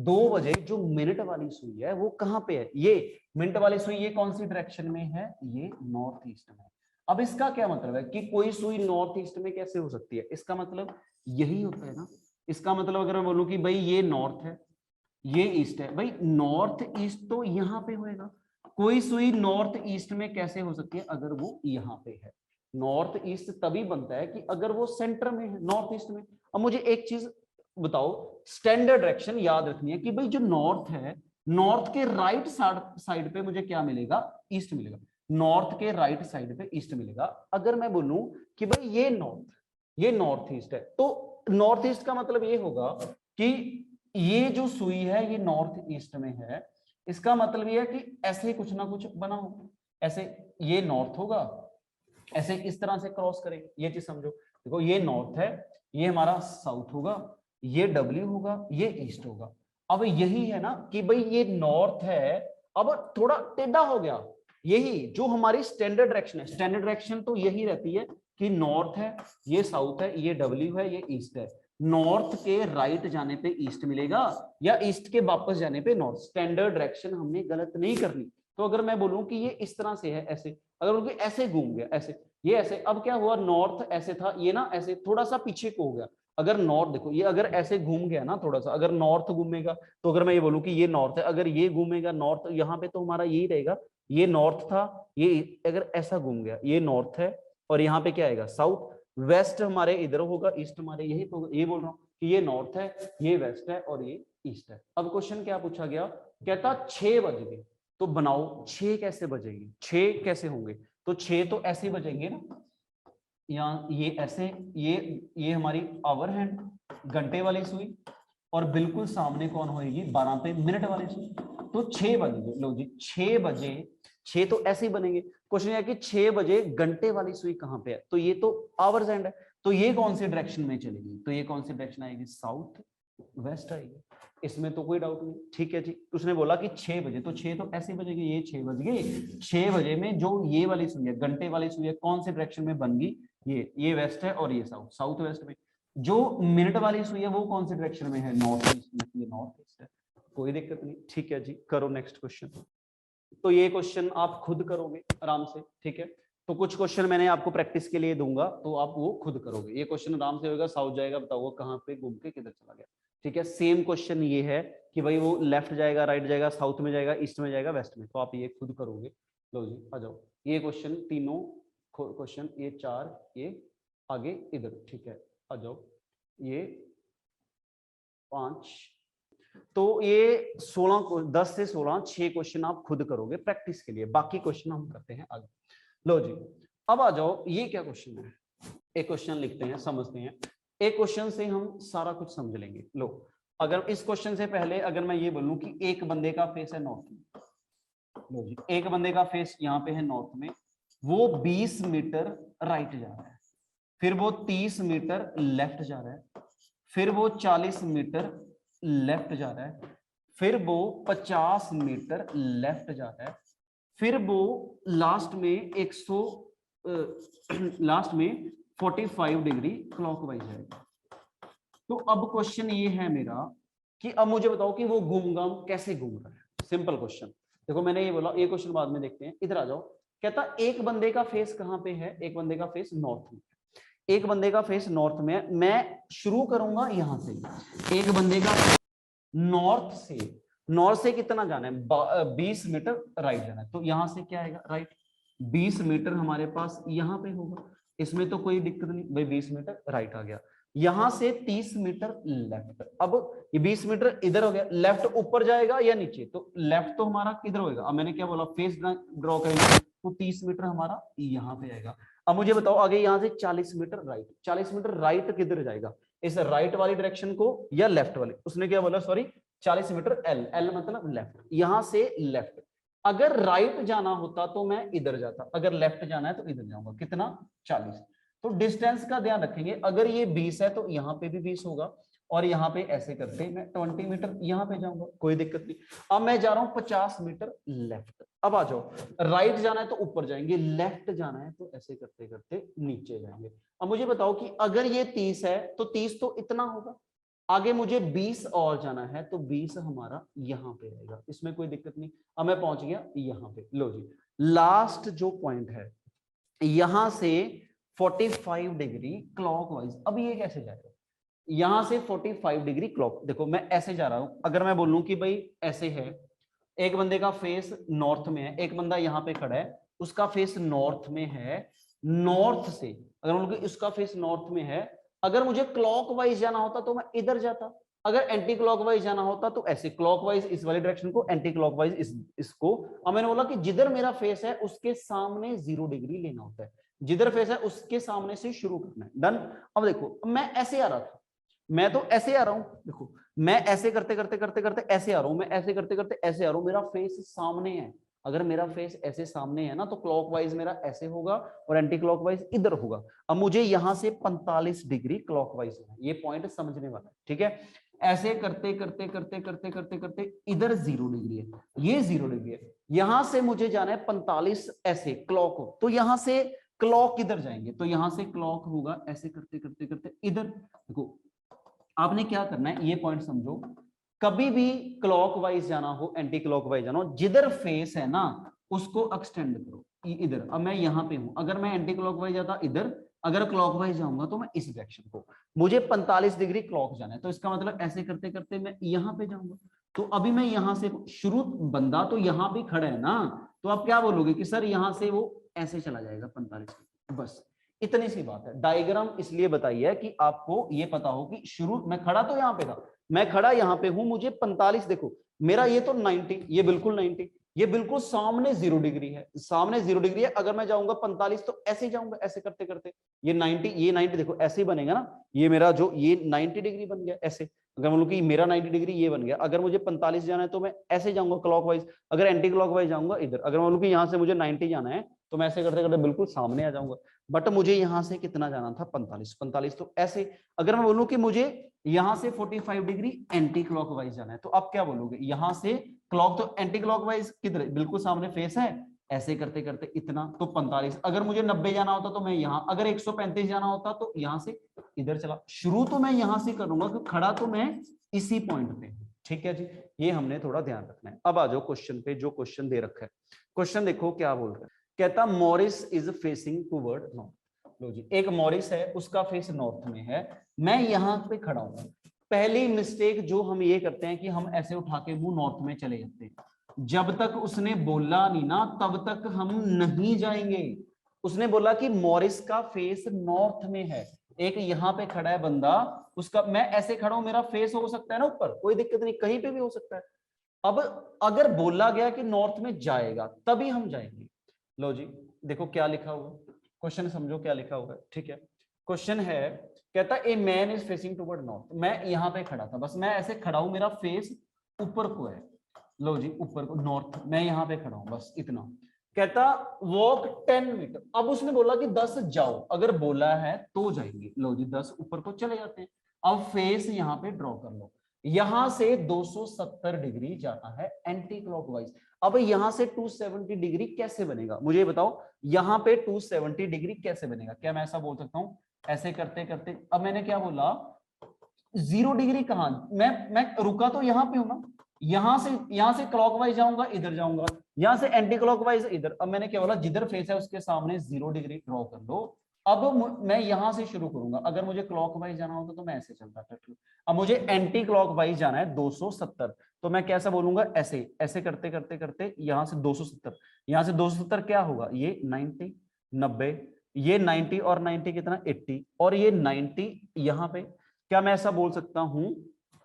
2 बजे जो मिनट वाली सुई है वो कहाँ पे है, ये मिनट वाली सुई ये कौन सी डायरेक्शन में है, ये नॉर्थ ईस्ट में। अब इसका क्या मतलब है कि कोई सुई नॉर्थ ईस्ट में कैसे हो सकती है, इसका मतलब यही होता है ना। इसका मतलब अगर मैं बोलूं कि भाई ये नॉर्थ है, ये ईस्ट है, भाई नॉर्थ ईस्ट तो यहाँ पे होएगा। कोई सुई नॉर्थ ईस्ट में कैसे हो सकती है, अगर वो यहाँ पे है। नॉर्थ ईस्ट तभी बनता है कि अगर वो सेंटर में है, नॉर्थ ईस्ट में। अब मुझे एक चीज बताओ, स्टैंडर्ड डायरेक्शन याद रखनी है कि भाई जो नॉर्थ है, नॉर्थ के राइट साइड पे मुझे क्या मिलेगा, ईस्ट मिलेगा। नॉर्थ के राइट साइड पे ईस्ट मिलेगा। अगर मैं बोलूं कि भाई ये नॉर्थ ईस्ट है, तो नॉर्थ ईस्ट का मतलब ये होगा कि ये जो सुई है ये नॉर्थ ईस्ट में है। इसका मतलब ये है कि ऐसे कुछ ना कुछ बना हो, ऐसे ये नॉर्थ होगा, ऐसे इस तरह से क्रॉस करें, ये चीज समझो। देखो ये नॉर्थ है, ये हमारा साउथ होगा, ये डब्ल्यू होगा, ये ईस्ट होगा। अब यही है ना कि भाई ये नॉर्थ है, अब थोड़ा टेढ़ा हो गया। यही जो हमारी स्टैंडर्ड डायरेक्शन है, स्टैंडर्ड डायरेक्शन तो यही रहती है कि नॉर्थ है, ये साउथ है, ये डब्ल्यू है, ये ईस्ट है। नॉर्थ के राइट जाने पे ईस्ट मिलेगा, या ईस्ट के वापस जाने पे नॉर्थ। स्टैंडर्ड डायरेक्शन हमने गलत नहीं करनी। तो अगर मैं बोलूं कि ये इस तरह से है, ऐसे, अगर बोलूं कि ऐसे घूम गया, ऐसे, ये ऐसे, अब क्या हुआ, नॉर्थ ऐसे था, ये ना ऐसे थोड़ा सा पीछे को हो गया। अगर नॉर्थ देखो, ये अगर ऐसे घूम गया ना थोड़ा सा, अगर नॉर्थ घूमेगा, तो अगर मैं ये बोलूं कि ये नॉर्थ है, अगर ये घूमेगा नॉर्थ, यहाँ पे तो हमारा यही रहेगा, ये नॉर्थ था, ये अगर ऐसा घूम गया, ये नॉर्थ है, और यहाँ पे क्या आएगा साउथ। वेस्ट हमारे इधर होगा, ईस्ट हमारे यही तो, ये बोल रहा हूँ कि ये नॉर्थ है, ये वेस्ट है, और ये ईस्ट है। अब क्वेश्चन क्या पूछा गया, कहता 6 बज गए, तो बनाओ 6 कैसे बजेगी, 6 कैसे होंगे, तो 6 तो ऐसे बजेंगे ना, यहाँ ये ऐसे, ये हमारी आवर हैंड घंटे वाली सुई, और बिल्कुल सामने कौन होएगी 12 पे मिनट वाली सुई। तो 6 बजेंगे। लो जी, 6 बजे, 6 तो ऐसे ही बनेंगे। क्वेश्चन है कि 6 बजे घंटे वाली सुई कहाँ पे है, तो ये तो आवर्स हैंड है, तो ये कौन सी डायरेक्शन में चलेगी, तो ये कौन सी डायरेक्शन आएगी, साउथ वेस्ट आएगी। इसमें तो कोई डाउट नहीं। ठीक है जी, उसने बोला कि 6 बजे, तो 6 तो ऐसे बजेगी, ये 6 बज गए। 6 बजे में जो ये वाली सुई है, घंटे वाली सुई है, कौन से डायरेक्शन में बन गई, ये वेस्ट है, और ये साउथ, साउथ वेस्ट में। जो मिनट वाली सुई है वो कौन से डायरेक्शन में है, नॉर्थ ईस्ट में, ये नॉर्थ ईस्ट है। कोई दिक्कत नहीं। ठीक है जी, करो नेक्स्ट क्वेश्चन। तो ये क्वेश्चन आप खुद करोगे आराम से। ठीक है, तो कुछ क्वेश्चन मैंने आपको प्रैक्टिस के लिए दूंगा, तो आप वो खुद करोगे। ये क्वेश्चन आराम से होगा, साउथ जाएगा, बताओ कहाँ पे घूम के किधर चला गया। ठीक है, सेम क्वेश्चन ये है कि भाई वो लेफ्ट जाएगा, राइट जाएगा, साउथ में जाएगा, ईस्ट में जाएगा, वेस्ट में, तो आप ये खुद करोगे। लो जी, आ जाओ। ये क्वेश्चन तीनों क्वेश्चन, ये 4, ये आगे इधर। ठीक है, आ जाओ। ये 5, तो ये 16, 10 से 16, 6 क्वेश्चन आप खुद करोगे प्रैक्टिस के लिए, बाकी क्वेश्चन हम करते हैं आगे। लो जी, अब आ जाओ, ये क्या क्वेश्चन है, एक क्वेश्चन लिखते हैं, समझते हैं। एक क्वेश्चन से हम सारा कुछ समझ लेंगे। लो, अगर इस क्वेश्चन से पहले अगर मैं ये बोलूं कि एक बंदे का फेस है नॉर्थ में, लो जी, एक बंदे का फेस यहाँ पे है नॉर्थ में, वो 20 मीटर राइट जा रहा है, फिर वो 30 मीटर लेफ्ट जा रहा है, फिर वो 40 मीटर लेफ्ट जा रहा है, फिर वो 50 मीटर लेफ्ट जा रहा है, फिर वो लास्ट में 100 लास्ट में 45 डिग्री क्लॉकवाइज जाएगा। तो अब क्वेश्चन ये है मेरा कि अब मुझे बताओ कि वो घूम कैसे घूम रहा है। Simple question. देखो मैंने ये बोला, ये क्वेश्चन बाद में देखते हैं, इधर आ जाओ। कहता एक बंदे का फेस कहाँ पे है, एक बंदे का फेस नॉर्थ में, एक बंदे का फेस नॉर्थ में है। मैं शुरू करूंगा यहां से, एक बंदे का नॉर्थ से कितना जाना है, 20 मीटर राइट जाना है। तो यहां से क्या आएगा, राइट 20 मीटर हमारे पास यहां पे होगा, इसमें तो कोई दिक्कत नहीं भाई, 20 मीटर राइट आ गया। यहां से 30 मीटर लेफ्ट, अब ये 20 मीटर इधर हो गया, लेफ्ट ऊपर जाएगा या नीचे, तो लेफ्ट तो हमारा किधर होगा, अब मैंने क्या बोला, फेस ड्रॉ करेंगे तो 30 मीटर हमारा यहाँ पे आएगा। अब मुझे बताओ आगे यहाँ से 40 मीटर राइट, 40 मीटर राइट किधर जाएगा, इस राइट वाली डायरेक्शन को या लेफ्ट वाली, उसने क्या बोला, सॉरी 40 मीटर एल मतलब लेफ्ट, यहां से लेफ्ट। अगर राइट जाना होता तो मैं इधर जाता, अगर लेफ्ट जाना है तो इधर जाऊंगा, कितना 40। तो डिस्टेंस का ध्यान रखेंगे, अगर ये 20 है तो यहाँ पे भी 20 होगा, और यहाँ पे ऐसे करते मैं 20 मीटर यहाँ पे जाऊंगा, कोई दिक्कत नहीं। अब मैं जा रहा हूँ 50 मीटर लेफ्ट, अब आ जाओ, राइट जाना है तो ऊपर जाएंगे, लेफ्ट जाना है तो ऐसे करते करते नीचे जाएंगे। अब मुझे बताओ कि अगर ये 30 है तो 30 तो इतना होगा, आगे मुझे 20 और जाना है तो 20 हमारा यहां पे आएगा, इसमें कोई दिक्कत नहीं। अब मैं पहुंच गया यहां पे, लो जी लास्ट जो पॉइंट है यहां से 45 डिग्री क्लॉकवाइज, अब ये कैसे जाएगा, यहां से 45 डिग्री क्लॉक, देखो मैं ऐसे जा रहा हूं, अगर मैं बोलूं कि भाई ऐसे है, एक बंदे का फेस नॉर्थ में है, एक बंदा यहां पे खड़ा है, उसका फेस नॉर्थ में है, नॉर्थ से अगर उनके इसका फेस नॉर्थ में है, अगर मुझे क्लॉकवाइज जाना होता तो मैं इधर जाता, अगर एंटी क्लॉकवाइज जाना होता तो ऐसे, क्लॉकवाइज इस वाली डायरेक्शन को, एंटी क्लॉकवाइज इसको। अब मैंने बोला कि जिधर मेरा फेस है उसके सामने 0 डिग्री लेना होता है, जिधर फेस है उसके सामने से शुरू करना है, डन। अब देखो मैं ऐसे आ रहा था, मैं तो ऐसे आ रहा हूं, देखो मैं ऐसे करते करते करते करते ऐसे आ रहा हूं, मैं ऐसे करते करते ऐसे आ रहा हूं, मेरा फेस सामने है, अगर मेरा फेस ऐसे सामने है ना तो क्लॉकवाइज मेरा ऐसे होगा और एंटी क्लॉकवाइज इधर होगा। अब मुझे यहां से 45 डिग्री क्लॉकवाइज है, ये पॉइंट समझने वाला है, ठीक है। ऐसे करते करते करते करते करते करते इधर 0 डिग्री है, ये 0 डिग्री है, यहां से मुझे जाना है 45 ऐसे क्लॉक हो, तो यहां से क्लॉक इधर जाएंगे, तो यहां से क्लॉक होगा ऐसे करते करते करते इधर। देखो आपने क्या करना है, ये पॉइंट समझो, कभी भी क्लॉकवाइज जाना हो, एंटी क्लॉकवाइज जाना हो, जिधर फेस है ना उसको एक्सटेंड करो इधर। अब मैं यहाँ पे हूं, अगर मैं एंटी क्लॉकवाइज जाता इधर, अगर क्लॉकवाइज जाऊंगा तो मैं इस डायरेक्शन को, मुझे 45 डिग्री क्लॉक जाना है, तो इसका मतलब ऐसे करते करते मैं यहाँ पे जाऊंगा। तो अभी मैं यहाँ से शुरू, बंदा तो यहाँ भी खड़ा है ना, तो आप क्या बोलोगे कि सर यहाँ से वो ऐसे चला जाएगा 45, बस इतनी सी बात है। डायग्राम इसलिए बताई है कि आपको ये पता हो कि शुरू, मैं खड़ा तो यहाँ पे था, मैं खड़ा यहाँ पे हूं, मुझे 45, देखो मेरा ये तो 90, ये बिल्कुल 90, ये बिल्कुल सामने 0 डिग्री है, सामने 0 डिग्री है, अगर मैं जाऊंगा 45 तो ऐसे ही जाऊंगा, ऐसे करते करते ये 90, ये 90 देखो ऐसे ही बनेगा ना, ये मेरा जो ये 90 डिग्री बन गया ऐसे, अगर मतलब कि मेरा 90 डिग्री ये बन गया, अगर मुझे 45 जाना है तो मैं ऐसे जाऊंगा क्लॉकवाइज, अगर एंटी क्लॉकवाइज जाऊंगा इधर, अगर मतलब कि यहाँ से मुझे 90 जाना है तो मैं ऐसे करते करते बिल्कुल सामने आ जाऊंगा। बट मुझे यहां से कितना जाना था, 45, 45 तो ऐसे। अगर मैं बोलूं कि मुझे यहां से 45 डिग्री एंटी क्लॉकवाइज जाना है, तो आप क्या बोलोगे, यहां से क्लॉक तो एंटी क्लॉकवाइज किधर, बिल्कुल सामने फेस है, ऐसे करते करते इतना तो 45। अगर मुझे 90 जाना होता तो मैं यहाँ, अगर 135 जाना होता तो यहां से इधर चला, शुरू तो मैं यहां से करूंगा क्योंकि खड़ा तो मैं इसी पॉइंट पे, ठीक है जी। ये हमने थोड़ा ध्यान रखना है। अब आ जाओ क्वेश्चन पे, जो क्वेश्चन दे रखा है, क्वेश्चन देखो क्या बोल रहा है, कहता Morris is facing toward north. लो जी, एक मॉरिस है, उसका फेस नॉर्थ में है, मैं यहां पे खड़ा हूं। पहली मिस्टेक जो हम ये करते हैं कि हम ऐसे उठा के मुंह नॉर्थ में चले जाते हैं, जब तक उसने बोला नहीं ना तब तक हम नहीं जाएंगे। उसने बोला कि मॉरिस का फेस नॉर्थ में है, एक यहाँ पे खड़ा है बंदा, उसका, मैं ऐसे खड़ा हूं, मेरा फेस हो सकता है ना ऊपर, कोई दिक्कत नहीं, कहीं पे भी हो सकता है। अब अगर बोला गया कि नॉर्थ में जाएगा तभी हम जाएंगे। लो जी देखो क्या लिखा हुआ, क्वेश्चन समझो क्या लिखा हुआ है, ठीक है। क्वेश्चन है, कहता a man is facing toward north, मैं यहाँ पे खड़ा था, बस मैं ऐसे खड़ा हूं, मेरा फेस ऊपर को है, लो जी ऊपर को नॉर्थ, मैं यहाँ पे खड़ा हूं, बस इतना। कहता वॉक 10 मीटर, अब उसने बोला कि 10 जाओ, अगर बोला है तो जाएंगे, लो जी 10 ऊपर को चले जाते हैं। अब फेस यहाँ पे ड्रॉ कर लो, यहां से 270 डिग्री जाना है एंटी क्लॉकवाइज। अब यहां से 270 डिग्री कैसे बनेगा, मुझे बताओ, यहां पे 270 डिग्री कैसे बनेगा, क्या मैं ऐसा बोल सकता हूं, ऐसे करते करते, अब मैंने क्या बोला 0 डिग्री कहां, मैं रुका तो यहां पे हूं ना, यहां से क्लॉकवाइज जाऊंगा, इधर जाऊंगा, यहां से एंटी क्लॉकवाइज इधर। अब मैंने क्या बोला, जिधर फेस है उसके सामने 0 डिग्री ड्रॉ कर लो। अब मैं यहां से शुरू करूंगा, अगर मुझे क्लॉकवाइज जाना होता तो मैं ऐसे चलता था। अब मुझे एंटी क्लॉकवाइज जाना है 270, तो मैं कैसा बोलूंगा, ऐसे ऐसे करते करते करते यहां से 270, यहां से 270 क्या होगा, ये 90 90, ये 90 और 90 कितना 80, और ये 90 यहाँ पे। क्या मैं ऐसा बोल सकता हूं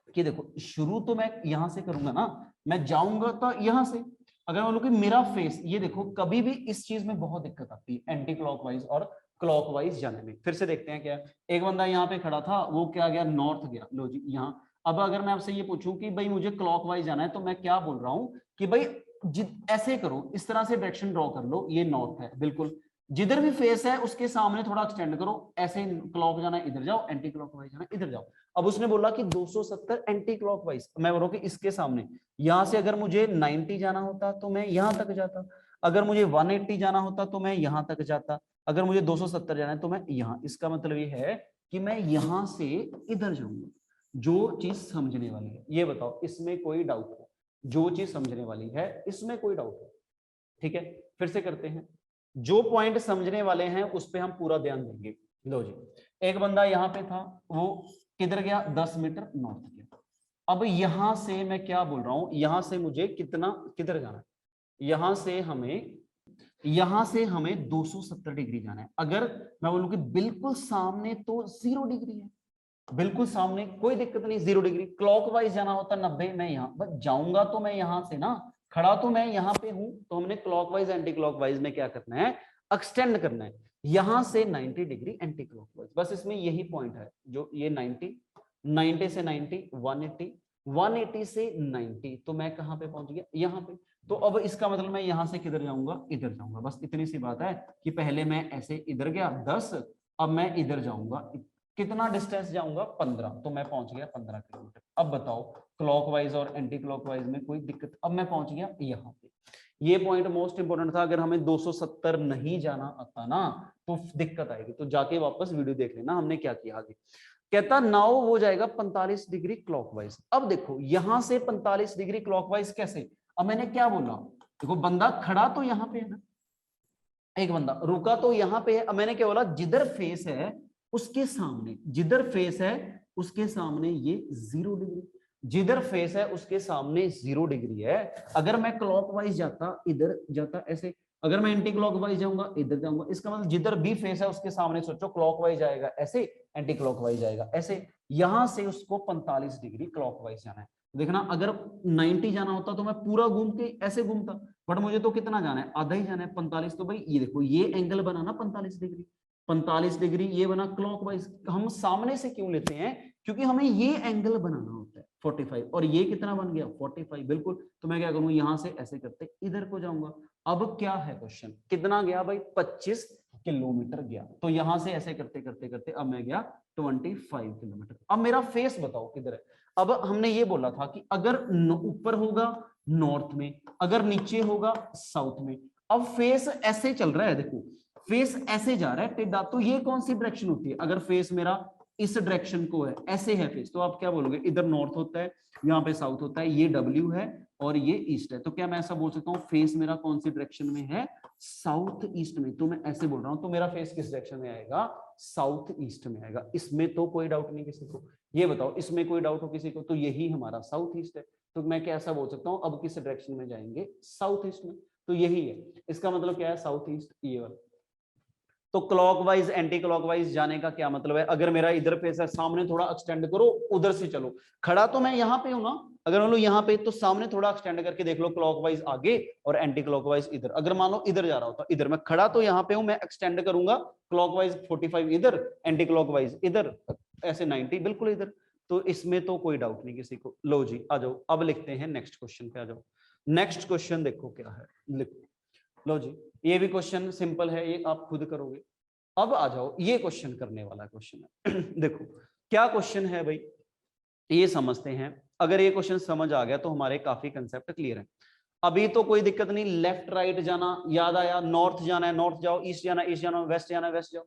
कि देखो शुरू तो मैं यहां से करूंगा ना, मैं जाऊंगा तो यहां से। अगर बोलूं कि मेरा फेस, ये देखो कभी भी इस चीज में बहुत दिक्कत आती है एंटी क्लॉकवाइज और क्लॉकवाइज जाने में। फिर से देखते हैं क्या, एक बंदा यहाँ पे खड़ा था, वो क्या गया, नॉर्थ गया, लो जी यहाँ। अब अगर मैं आपसे ये पूछूं कि भाई मुझे क्लॉकवाइज जाना है, तो मैं क्या बोल रहा हूं कि भाई ऐसे करो, इस तरह से डायरेक्शन ड्रॉ कर लो, ये नॉर्थ है बिल्कुल, जिधर भी फेस है उसके सामने थोड़ा एक्सटेंड करो, ऐसे क्लॉक जाना इधर जाओ, एंटी क्लॉकवाइज जाना इधर जाओ। अब उसने बोला कि 270 एंटी क्लॉकवाइज, मैं बोल रहा हूं कि इसके सामने, यहां से अगर मुझे 90 जाना होता तो मैं यहां तक जाता, अगर मुझे 180 जाना होता तो मैं यहां तक जाता, अगर मुझे 270 जाना है तो मैं यहां। इसका मतलब ये है कि मैं यहां से इधर जाऊंगा। जो चीज समझने वाली है, ये बताओ इसमें कोई डाउट है, जो चीज समझने वाली है इसमें कोई डाउट है, ठीक है। फिर से करते हैं, जो पॉइंट समझने वाले हैं उस पर हम पूरा ध्यान देंगे। लो जी, एक बंदा यहां पे था, वो किधर गया, 10 मीटर नॉर्थ गया। अब यहां से मैं क्या बोल रहा हूं, यहां से मुझे कितना किधर जाना है, यहां से हमें 270 डिग्री जाना है। अगर मैं बोलूं कि बिल्कुल सामने तो 0 डिग्री है, बिल्कुल सामने कोई दिक्कत नहीं, 0 डिग्री। क्लॉकवाइज जाना होता 90, मैं यहाँ बस जाऊंगा तो मैं यहां से ना, खड़ा तो मैं यहाँ पे हूं, तो हमने क्लॉकवाइज एंटी क्लॉकवाइज में क्या करना है, एक्सटेंड करना है, यहां से 90 डिग्री एंटी क्लॉकवाइज। बस इसमें यही पॉइंट है, जो ये 90, 90 से 90 180, 180 से 90, तो मैं कहां पे पहुंच गया, यहाँ पे। तो अब इसका मतलब मैं यहां से किधर जाऊंगा, इधर जाऊंगा, बस इतनी सी बात है कि पहले मैं ऐसे इधर गया 10, अब मैं इधर जाऊंगा, कितना डिस्टेंस जाऊंगा 15, तो मैं पहुंच गया 15 किलोमीटर। अब बताओ क्लॉकवाइज और एंटी क्लॉकवाइज में कोई दिक्कत, अब मैं पहुंच गया यहाँ पे। ये पॉइंट मोस्ट इंपोर्टेंट था, अगर हमें 270 नहीं जाना आता ना तो दिक्कत आएगी, तो जाके वापस वीडियो देख लेना हमने क्या किया आगे। कहता नाउ हो जाएगा 45 डिग्री क्लॉकवाइज। अब देखो यहां से 45 डिग्री क्लॉकवाइज कैसे, अब मैंने क्या बोला, देखो बंदा खड़ा तो यहाँ पे है ना, एक बंदा रुका तो यहाँ पे है। अब मैंने क्या बोला, जिधर फेस है उसके सामने, जिधर फेस है उसके सामने ये 0 डिग्री, जिधर फेस है उसके सामने 0 डिग्री है। अगर मैं क्लॉकवाइज जाता इधर जाता ऐसे, अगर मैं एंटी क्लॉकवाइज जाऊंगा इधर जाऊंगा, इसका मतलब जिधर भी फेस है उसके सामने, सोचो क्लॉकवाइज जाएगा ऐसे, एंटी क्लॉकवाइज जाएगा ऐसे, यहां से उसको 45 डिग्री क्लॉकवाइज जाना है। देखना अगर 90 जाना होता तो मैं पूरा घूम के ऐसे घूमता, बट मुझे तो कितना जाना है, आधा ही जाना है 45। तो भाई ये देखो ये एंगल बना ना 45 डिग्री, 45 डिग्री ये बना क्लॉकवाइज। हम सामने से क्यों लेते हैं, क्योंकि हमें ये एंगल बनाना होता है 45, और ये कितना बन गया 45 बिल्कुल। तो मैं क्या करूं, यहां से ऐसे करते इधर को जाऊंगा। अब क्या है क्वेश्चन, कितना गया भाई 25 किलोमीटर गया। तो यहां से ऐसे करते करते करते अब मैं गया 25 किलोमीटर। अब मेरा फेस बताओ किधर है। अब हमने ये बोला था कि अगर ऊपर होगा नॉर्थ में, अगर नीचे होगा साउथ में। अब फेस ऐसे चल रहा है, देखो फेस ऐसे जा रहा है टेढ़ा, तो ये कौन सी डायरेक्शन होती है, अगर फेस मेरा इस डायरेक्शन को है, ऐसे है फेस, तो आप क्या बोलोगे, इधर नॉर्थ होता है, यहाँ पे साउथ होता है, ये W है और ये ईस्ट है। तो क्या मैं ऐसा बोल सकता हूँ फेस मेरा कौन सी डायरेक्शन में है, साउथ ईस्ट में। तो मैं ऐसे बोल रहा हूँ, तो मेरा फेस किस डायरेक्शन में आएगा, साउथ ईस्ट में आएगा। इसमें तो कोई डाउट नहीं किसी को, ये बताओ इसमें कोई डाउट हो किसी को, तो यही हमारा साउथ ईस्ट है। तो मैं कैसा बोल सकता हूँ, अब किस डायरेक्शन में जाएंगे, साउथ ईस्ट में, तो यही है। इसका मतलब क्या है, साउथ ईस्ट ये वाला। तो क्लॉकवाइज एंटी क्लॉकवाइज जाने का क्या मतलब है, अगर मेरा इधर फेस है सामने थोड़ा एक्सटेंड करो, उधर से चलो, खड़ा तो मैं यहाँ पे हूं ना, अगर मान लो यहाँ पे तो सामने थोड़ा एक्सटेंड करके देख लो, क्लॉकवाइज आगे और एंटी क्लॉकवाइज इधर। अगर मान लो इधर जा रहा होता इधर, मैं खड़ा तो यहाँ पे हूं, मैं एक्सटेंड करूंगा क्लॉकवाइज 45 इधर, एंटी क्लॉकवाइज इधर, ऐसे 90 बिल्कुल इधर। तो इसमें तो कोई डाउट नहीं किसी को। लो जी आ जाओ, अब लिखते हैं नेक्स्ट क्वेश्चन पे आ जाओ। नेक्स्ट क्वेश्चन देखो क्या है, लिखो। लो जी ये भी क्वेश्चन सिंपल है, ये आप खुद करोगे। अब आ जाओ, ये क्वेश्चन करने वाला क्वेश्चन है देखो क्या क्वेश्चन है भाई, ये समझते हैं। अगर ये क्वेश्चन समझ आ गया तो हमारे काफी कंसेप्ट क्लियर है। अभी तो कोई दिक्कत नहीं, लेफ्ट राइट जाना याद आया, नॉर्थ जाना है नॉर्थ जाओ, ईस्ट जाना ईस्ट जाना, वेस्ट जाना वेस्ट जाओ।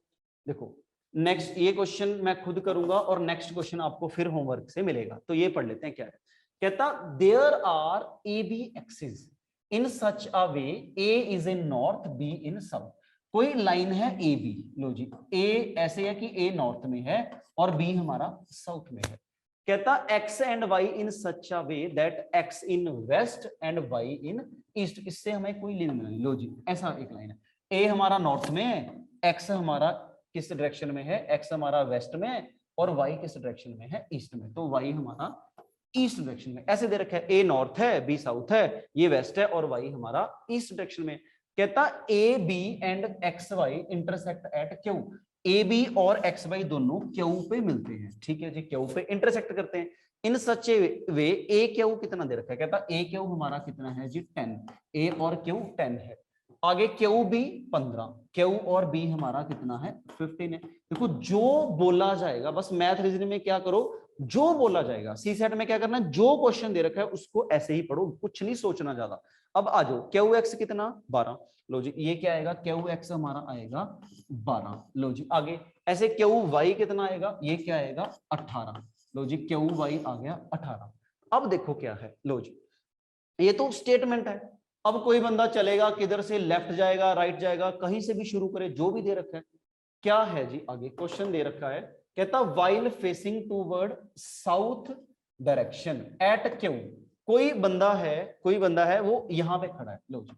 देखो नेक्स्ट ये क्वेश्चन मैं खुद करूंगा और नेक्स्ट क्वेश्चन आपको फिर होमवर्क से मिलेगा। तो ये पढ़ लेते हैं क्या है। कहता there are A B axis in such a way A is in north B in south. कोई लाइन है ए बी, लो जी ए ऐसे है कि ए नॉर्थ में है और बी हमारा साउथ में है। कहता X and Y in such a way that X in west and Y in east. इससे हमें कोई लिंक नहीं, लो जी ऐसा एक लाइन है, ए हमारा नॉर्थ में है, एक्स हमारा किस डायरेक्शन में है, एक्स हमारा वेस्ट में है और वाई किस डायरेक्शन में है, ईस्ट में। तो वाई हमारा ईस्ट डायरेक्शन में ऐसे दे रखा है, ए नॉर्थ है, बी साउथ है, ये वेस्ट है और वाई हमारा ईस्ट डायरेक्शन में। कहता A B and X Y intersect at Q. A B और एक्स वाई दोनों क्यू पे मिलते हैं, ठीक है जी, क्यू पे इंटरसेक्ट करते हैं। इन सच वे ए क्यू कितना दे रखा है, कहता ए क्यू हमारा कितना है जी 10, ए और क्यू 10 है। आगे क्यू बी 15, क्यू और बी हमारा कितना है 15 है। देखो जो बोला जाएगा, बस मैथ रीजनिंग में क्या करो, जो बोला जाएगा, सी सेट में क्या करना है, जो क्वेश्चन दे रखा है उसको ऐसे ही पढ़ो, कुछ नहीं सोचना ज्यादा। अब आ जाओ क्यू एक्स कितना 12, लो जी ये क्या आएगा, क्यू एक्स हमारा आएगा 12, लो जी आगे ऐसे क्यू वाई कितना आएगा, ये क्या आएगा 18, लो जी क्यू वाई आ गया 18। अब देखो क्या है, लो जी ये तो स्टेटमेंट है। अब कोई बंदा चलेगा किधर से, लेफ्ट जाएगा राइट जाएगा, कहीं से भी शुरू करे, जो भी दे रखा है क्या है जी, आगे क्वेश्चन दे रखा है, कहता while facing toward south direction at Q. कोई बंदा है वो यहां पे खड़ा है, लो जी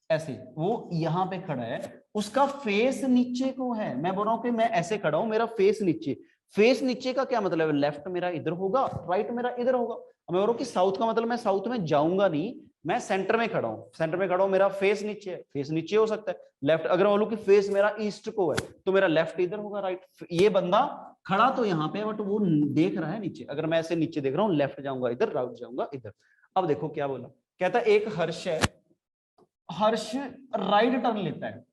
ऐसे वो यहां पे खड़ा है, उसका फेस नीचे को है। मैं बोल रहा हूं कि मैं ऐसे खड़ा हूं, मेरा फेस नीचे, फेस नीचे का क्या मतलब है, लेफ्ट मेरा इधर होगा, राइट मेरा इधर होगा। मैं बोल रहा हूं कि साउथ का मतलब मैं साउथ में जाऊंगा नहीं, मैं सेंटर में खड़ा हूं, सेंटर में खड़ा हूं, मेरा फेस नीचे है, फेस नीचे हो सकता है लेफ्ट। अगर बोलूं कि फेस मेरा ईस्ट को है तो मेरा लेफ्ट इधर होगा, राइट। ये बंदा खड़ा तो यहाँ पे बट वो देख रहा है नीचे। अगर मैं ऐसे नीचे देख रहा हूँ, लेफ्ट जाऊंगा इधर, राइट जाऊंगा इधर। अब देखो क्या बोला, कहता एक हर्ष है, हर्ष राइट टर्न लेता है।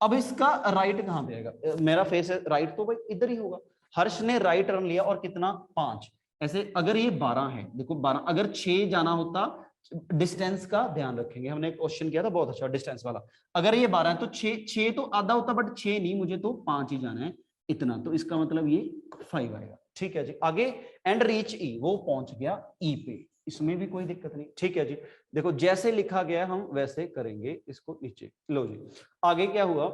अब इसका राइट कहां पे आएगा, मेरा फेस है राइट तो भाई इधर ही होगा। हर्ष ने राइट टर्न लिया और कितना 5, ऐसे अगर ये 12 है, देखो 12, अगर 6 जाना होता, डिस्टेंस का ध्यान रखेंगे, हमने क्वेश्चन किया था बहुत अच्छा डिस्टेंस वाला। अगर ये 12 है तो 6 तो आधा होता, बट 6 नहीं, मुझे तो 5 ही जाना है इतना, तो इसका मतलब ये 5 आएगा, ठीक है जी। आगे एंड रीच ई, वो पहुंच गया ई पे, इसमें भी कोई दिक्कत नहीं, ठीक है जी। देखो जैसे लिखा गया हम वैसे करेंगे इसको नीचे, लो जी आगे क्या हुआ,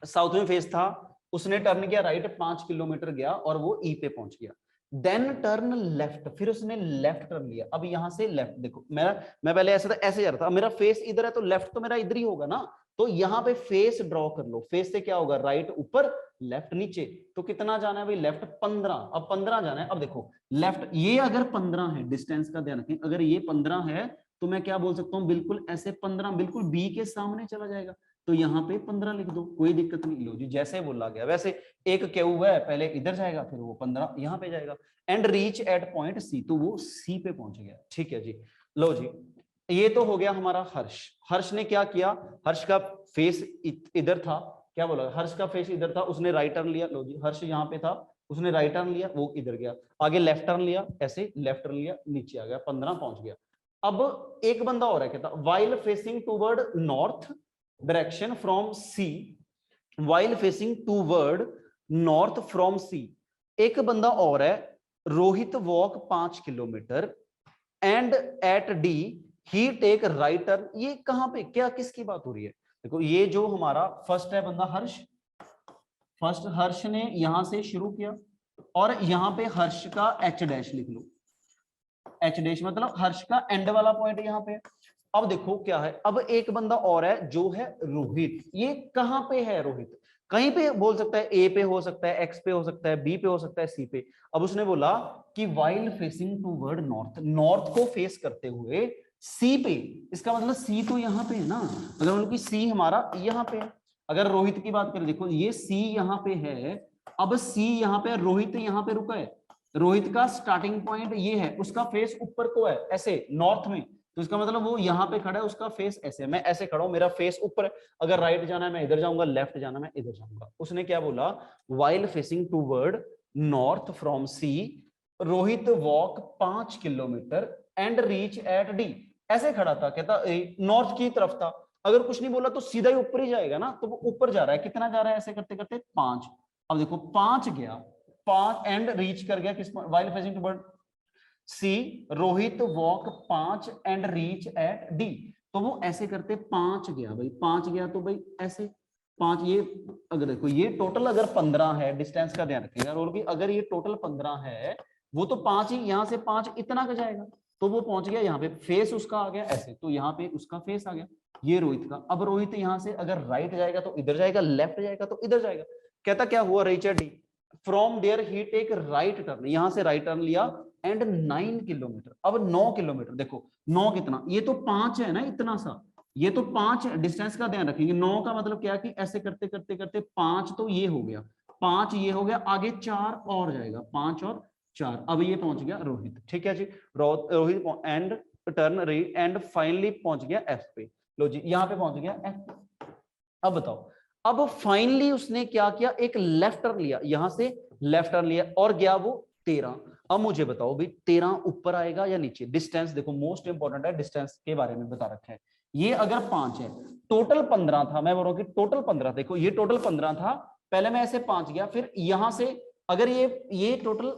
साउथ में फेस था, उसने टर्न किया राइट, 5 किलोमीटर गया और वो ई पे पहुंच गया। देन टर्न लेफ्ट, फिर उसने लेफ्ट टर्न लिया। अब यहां से लेफ्ट देखो, मैं पहले ऐसे था, ऐसे जा रहा था, मेरा फेस इधर है तो लेफ्ट तो मेरा इधर ही होगा ना, तो यहाँ पे फेस ड्रॉ कर लो, फेस से क्या होगा, राइट ऊपर लेफ्ट नीचे। तो कितना जाना है भाई, लेफ्ट 15, अब 15 जाना है। अब देखो लेफ्ट, ये अगर 15 है, डिस्टेंस का ध्यान रखें, अगर ये 15 है तो मैं क्या बोल सकता हूँ, बिल्कुल ऐसे 15 बिल्कुल बी के सामने चला जाएगा, तो यहाँ पे 15 लिख दो, कोई दिक्कत नहीं। लो जी जैसे बोला गया वैसे, एक क्यू है पहले इधर जाएगा फिर वो 15 यहाँ पे जाएगा। And reach at point C, तो वो सी पे पहुंच गया, ठीक है जी। लो जी ये तो हो गया हमारा हर्ष। हर्ष ने क्या किया, हर्ष का फेस इधर था, क्या बोला, हर्ष का फेस इधर था, उसने राइट टर्न लिया। लो जी हर्ष यहाँ पे था, उसने राइट टर्न लिया, वो इधर गया। आगे लेफ्ट टर्न लिया, ऐसे लेफ्ट टर्न लिया, नीचे आ गया, 15 पहुंच गया। अब एक बंदा और है, कहता while facing toward north direction from C, while facing toward north from C. एक बंदा और है, Rohit walk 5 kilometre and at D he take right turn. ये कहां पे क्या किसकी बात हो रही है, देखो ये जो हमारा फर्स्ट है बंदा हर्ष, फर्स्ट हर्ष ने यहां से शुरू किया और यहां पे हर्ष का एच डैश लिख लो, एच डैश मतलब हर्ष का एंड वाला पॉइंट यहां पे। अब देखो क्या है, अब एक बंदा और है जो है रोहित। ये कहां पे है रोहित, कहीं पे बोल सकता है, ए पे हो सकता है, एक्स पे हो सकता है, बी पे हो सकता है, सी पे। अब उसने बोला कि while facing toward north, north को फेस करते हुए सी पे, इसका मतलब सी तो यहाँ पे है ना, अगर उनकी सी हमारा यहाँ पे है। अगर रोहित की बात करें, देखो ये सी यहाँ पे है, अब सी यहाँ पे, रोहित यहाँ पे रुका है, रोहित का स्टार्टिंग पॉइंट ये है, उसका फेस ऊपर को है ऐसे नॉर्थ में, तो इसका मतलब वो यहाँ पे खड़ा है, उसका फेस ऐसे, मैं ऐसे खड़ा हूं, मेरा फेस ऊपर है। अगर राइट जाना है मैं इधर जाऊंगा, लेफ्ट जाना मैं इधर जाऊंगा। उसने क्या बोला, while facing toward north from C Rohit walk 5 kilometre and reach at D. ऐसे खड़ा था, कहता नॉर्थ की तरफ था, अगर कुछ नहीं बोला तो सीधा ही ऊपर ही जाएगा ना, तो वो ऊपर जा रहा है, कितना जा रहा है, ऐसे करते करते 5। अब देखो 5 गया, 5 एंड रीच कर गया किस, while facing toward C Rohit walk 5 and reach at D. तो वो ऐसे करते 5 गया भाई, 5 गया तो भाई ऐसे 5, ये अगर देखो ये टोटल अगर 15 है, डिस्टेंस का ध्यान रखिएगा, और भी अगर ये टोटल 15 है, वो तो 5 ही, यहां से 5 इतना का जाएगा, तो वो पहुंच गया यहाँ पे, फेस उसका आ गया ऐसे, तो यहाँ पे उसका फेस आ गया, ये रोहित का। अब रोहित यहाँ से अगर राइट जाएगा तो इधर जाएगा, लेफ्ट जाएगा तो इधर जाएगा। कहता क्या हुआ, reach at D, from there he take right turn, यहां से राइट टर्न लिया एंड 9 किलोमीटर। अब 9 किलोमीटर देखो, 9 कितना, ये तो 5 है ना इतना सा, ये तो 5 डिस्टेंस का ध्यान रखेंगे। 9 का मतलब क्या कि ऐसे करते करते करते 5 तो ये हो गया, 5 ये हो गया, आगे 4 और जाएगा, 5 और 4, अब ये पहुंच गया रोहित। ठीक है जी, Rohit and turn right and finally पहुंच गया एफ पे। लो जी यहाँ पे पहुंच गया एफ। अब बताओ, अब फाइनली उसने क्या किया, एक लेफ्ट टर्न लिया, यहां से लेफ्ट टर्न लिया और गया वो 13। अब मुझे बताओ भाई 13 ऊपर आएगा या नीचे, डिस्टेंस देखो मोस्ट इंपॉर्टेंट है, डिस्टेंस के बारे में बता रखा है। ये अगर 5 है, टोटल 15 था, मैं बोल रहा हूं कि टोटल 15, देखो ये टोटल 15 था, पहले मैं ऐसे 5 गया, फिर यहां से अगर ये टोटल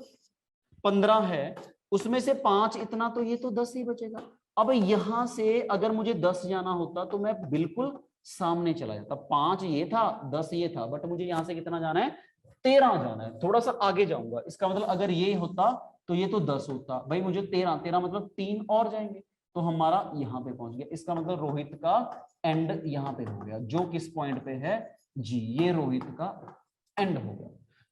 15 है, उसमें से 5 इतना, तो ये तो 10 ही बचेगा। अब यहां से अगर मुझे 10 जाना होता तो मैं बिल्कुल सामने चला जाता, 5 ये था 10 ये था, बट मुझे यहां से कितना जाना है, 13 जाना है, थोड़ा सा आगे जाऊंगा। इसका मतलब अगर ये होता तो ये तो 10 होता भाई, मुझे 13 मतलब 3 और जाएंगे, तो हमारा यहाँ पे पहुंच गया। इसका मतलब रोहित का एंड यहाँ पे हो गया, जो किस पॉइंट पे है जी, ये रोहित का एंड हो गया।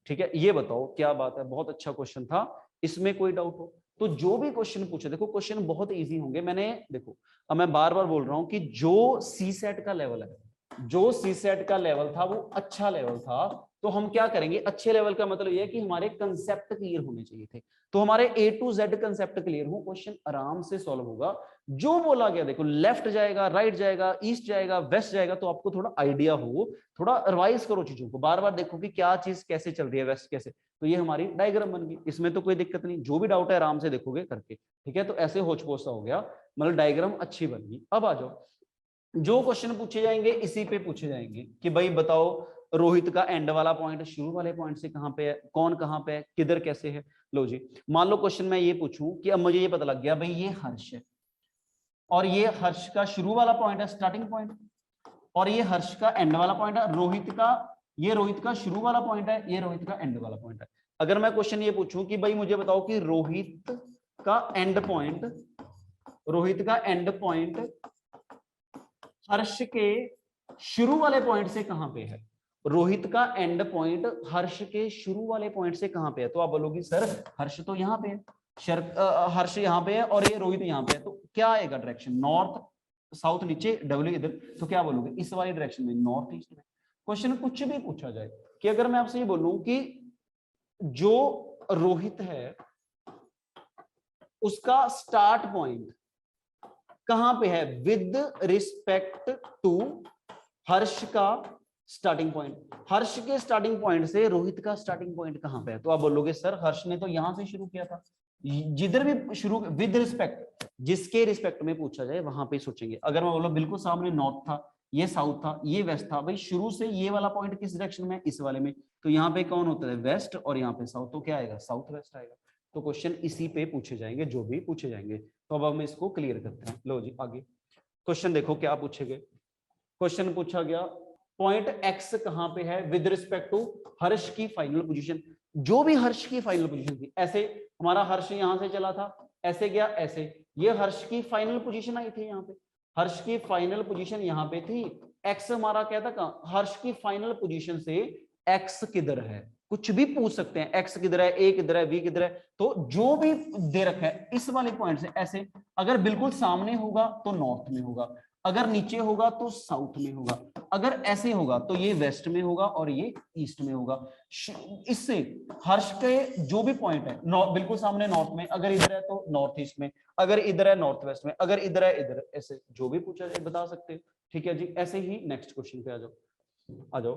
ठीक है, ये बताओ क्या बात है, बहुत अच्छा क्वेश्चन था, इसमें कोई डाउट हो तो जो भी क्वेश्चन पूछे, देखो क्वेश्चन बहुत इजी होंगे। मैंने देखो, अब मैं बार बार बोल रहा हूं कि जो सी सेट का लेवल है, जो सी सेट का लेवल था वो अच्छा लेवल था, तो हम क्या करेंगे, अच्छे लेवल का मतलब ये है कि हमारे कंसेप्ट क्लियर होने चाहिए थे, तो हमारे ए टू जेड कंसेप्ट क्लियर हो, क्वेश्चन आराम से सॉल्व होगा। जो बोला गया देखो, लेफ्ट जाएगा, राइट जाएगा, ईस्ट जाएगा, वेस्ट जाएगा, तो आपको थोड़ा आइडिया हो, थोड़ा रिवाइज करो चीजों को, बार बार देखो कि क्या चीज कैसे चल रही है, वेस्ट कैसे, तो ये हमारी डायग्राम बन गई, इसमें तो कोई दिक्कत नहीं, जो भी डाउट है आराम से देखोगे करके। ठीक है, तो ऐसे होच पोच सा हो गया, मतलब डायग्राम अच्छी बन गई। अब आ जाओ, जो क्वेश्चन पूछे जाएंगे इसी पे पूछे जाएंगे कि भाई बताओ रोहित का एंड वाला पॉइंट शुरू वाले पॉइंट से कहां पे है, कौन कहां पे है, किधर कैसे है। लो जी, मान लो क्वेश्चन मैं ये पूछूं कि अब मुझे ये पता लग गया भाई ये हर्ष है, और ये हर्ष का शुरू वाला पॉइंट है, स्टार्टिंग पॉइंट, और ये हर्ष का एंड वाला पॉइंट है, रोहित का, ये रोहित का शुरू वाला पॉइंट है, ये रोहित का एंड वाला पॉइंट है। अगर मैं क्वेश्चन ये पूछूं कि भाई मुझे बताओ कि रोहित का एंड पॉइंट, रोहित का एंड पॉइंट हर्ष के शुरू वाले पॉइंट से कहां पे है, रोहित का एंड पॉइंट हर्ष के शुरू वाले पॉइंट से कहां पे है, तो आप बोलोगे सर हर्ष तो यहाँ पे है, हर्ष यहाँ पे है और ये रोहित यहाँ पे है, तो क्या आएगा डायरेक्शन, नॉर्थ साउथ, नीचे डब्ल्यू इधर, तो क्या बोलोगे इस वाली डायरेक्शन में, नॉर्थ ईस्ट में। क्वेश्चन कुछ भी पूछा जाए कि अगर मैं आपसे ये बोलूं कि जो रोहित है उसका स्टार्ट पॉइंट कहां पे है विद रिस्पेक्ट टू हर्ष का स्टार्टिंग पॉइंट, हर्ष के स्टार्टिंग पॉइंट से रोहित का स्टार्टिंग पॉइंट कहां पे है, तो आप बोलोगे सर हर्ष ने तो यहां से शुरू किया था, जिधर भी शुरू विद रिस्पेक्ट, जिसके रिस्पेक्ट में पूछा जाए वहां पे सोचेंगे। अगर मैं बोलो बिल्कुल सामने नॉर्थ था, ये साउथ था, ये वेस्ट था, भाई शुरू से ये वाला पॉइंट किस डायरेक्शन में, इस वाले में, तो यहाँ पे कौन होता है वेस्ट और यहाँ पे साउथ, तो क्या आएगा साउथ वेस्ट आएगा। तो क्वेश्चन इसी पे पूछे जाएंगे, जो भी पूछे जाएंगे। तो अब हम इसको क्लियर करते हैं। लो जी आगे क्वेश्चन देखो क्या पूछे गए। क्वेश्चन पूछा गया पॉइंट एक्स कहां पे है विद रिस्पेक्ट टू हर्ष की फाइनल पोजीशन, जो भी हर्ष की फाइनल पोजीशन थी, ऐसे हमारा हर्ष यहां से चला था, ऐसे गया ऐसे, ये हर्ष की फाइनल पोजीशन आई थी, यहाँ पे हर्ष की फाइनल पोजीशन यहाँ पे थी, एक्स हमारा क्या था कहां, हर्ष की फाइनल पोजीशन से एक्स किधर है, कुछ भी पूछ सकते हैं, एक्स किधर है, ए किधर है, बी किधर है, तो जो भी दे रखा है इस वाले पॉइंट से ऐसे, अगर बिल्कुल सामने होगा तो नॉर्थ में होगा, अगर नीचे होगा तो साउथ में होगा, अगर ऐसे होगा तो ये वेस्ट में होगा और ये ईस्ट में होगा। इससे हर्ष के जो भी पॉइंट है बिल्कुल सामने नॉर्थ में, अगर इधर है तो नॉर्थ ईस्ट में, अगर इधर है नॉर्थ वेस्ट में, अगर इधर है इधर, ऐसे जो भी पूछा जाए बता सकते हैं। ठीक है जी, ऐसे ही नेक्स्ट क्वेश्चन पे आ जाओ।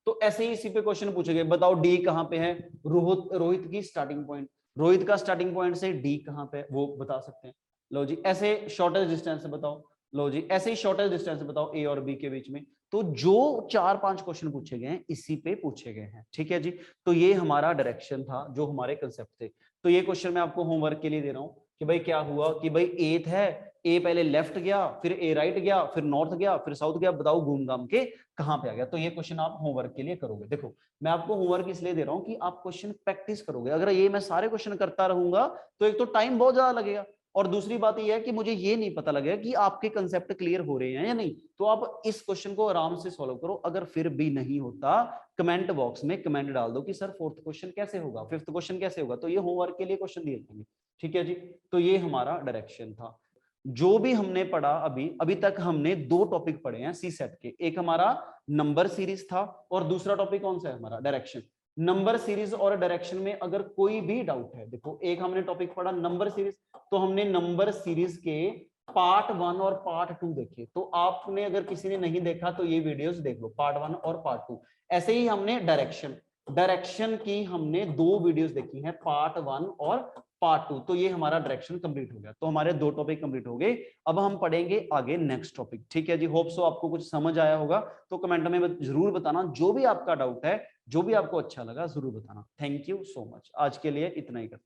तो ऐसे ही इसी पे क्वेश्चन पूछे गए, बताओ डी कहां पे है, रोहित की स्टार्टिंग पॉइंट, रोहित का स्टार्टिंग पॉइंट से डी कहां पे है वो बता सकते हैं। लो जी ऐसे शॉर्टेस्ट डिस्टेंस बताओ, लो जी ऐसे ही शॉर्टेस्ट डिस्टेंस बताओ ए और बी के बीच में। तो जो 4-5 क्वेश्चन पूछे गए हैं इसी पे पूछे गए हैं। ठीक है जी, तो ये हमारा डायरेक्शन था, जो हमारे कंसेप्ट थे। तो ये क्वेश्चन मैं आपको होमवर्क के लिए दे रहा हूँ कि भाई क्या हुआ कि भाई ए है, ए पहले लेफ्ट गया, फिर ए राइट गया, फिर नॉर्थ गया, फिर साउथ गया, बताओ घूम घाम के कहां पे आ गया। तो ये क्वेश्चन आप होमवर्क के लिए करोगे। देखो मैं आपको होमवर्क इसलिए दे रहा हूं कि आप क्वेश्चन प्रैक्टिस करोगे। अगर ये मैं सारे क्वेश्चन करता रहूंगा तो एक तो टाइम बहुत ज्यादा लगेगा, और दूसरी बात यह है कि मुझे ये नहीं पता लगेगा कि आपके कंसेप्ट क्लियर हो रहे हैं या नहीं। तो आप इस क्वेश्चन को आराम से सॉल्व करो। अगर फिर भी नहीं होता, कमेंट बॉक्स में कमेंट डाल दो कि सर फोर्थ क्वेश्चन कैसे होगा, फिफ्थ क्वेश्चन कैसे होगा। तो ये होमवर्क के लिए क्वेश्चन दिए जाएंगे, ठीक है जी। तो ये हमारा डायरेक्शन था। जो भी हमने पढ़ा अभी तक हमने दो टॉपिक पढ़े हैं सी सेट के। एक हमारा नंबर सीरीज था और दूसरा टॉपिक कौन सा है हमारा, डायरेक्शन। नंबर सीरीज और डायरेक्शन में अगर कोई भी डाउट है, देखो एक हमने टॉपिक पढ़ा नंबर सीरीज, तो हमने नंबर सीरीज के पार्ट 1 और पार्ट 2 देखे। तो आपने अगर किसी ने नहीं देखा तो ये वीडियोस देख लो, पार्ट 1 और पार्ट 2। ऐसे ही हमने डायरेक्शन की हमने दो वीडियोस देखी हैं, पार्ट 1 और पार्ट 2। तो ये हमारा डायरेक्शन कंप्लीट हो गया। तो हमारे दो टॉपिक कंप्लीट हो गए। अब हम पढ़ेंगे आगे नेक्स्ट टॉपिक, ठीक है जी। होप सो आपको कुछ समझ आया होगा। तो कमेंट में जरूर बताना जो भी आपका डाउट है, जो भी आपको अच्छा लगा जरूर बताना। Thank you so much. आज के लिए इतना ही करते हैं।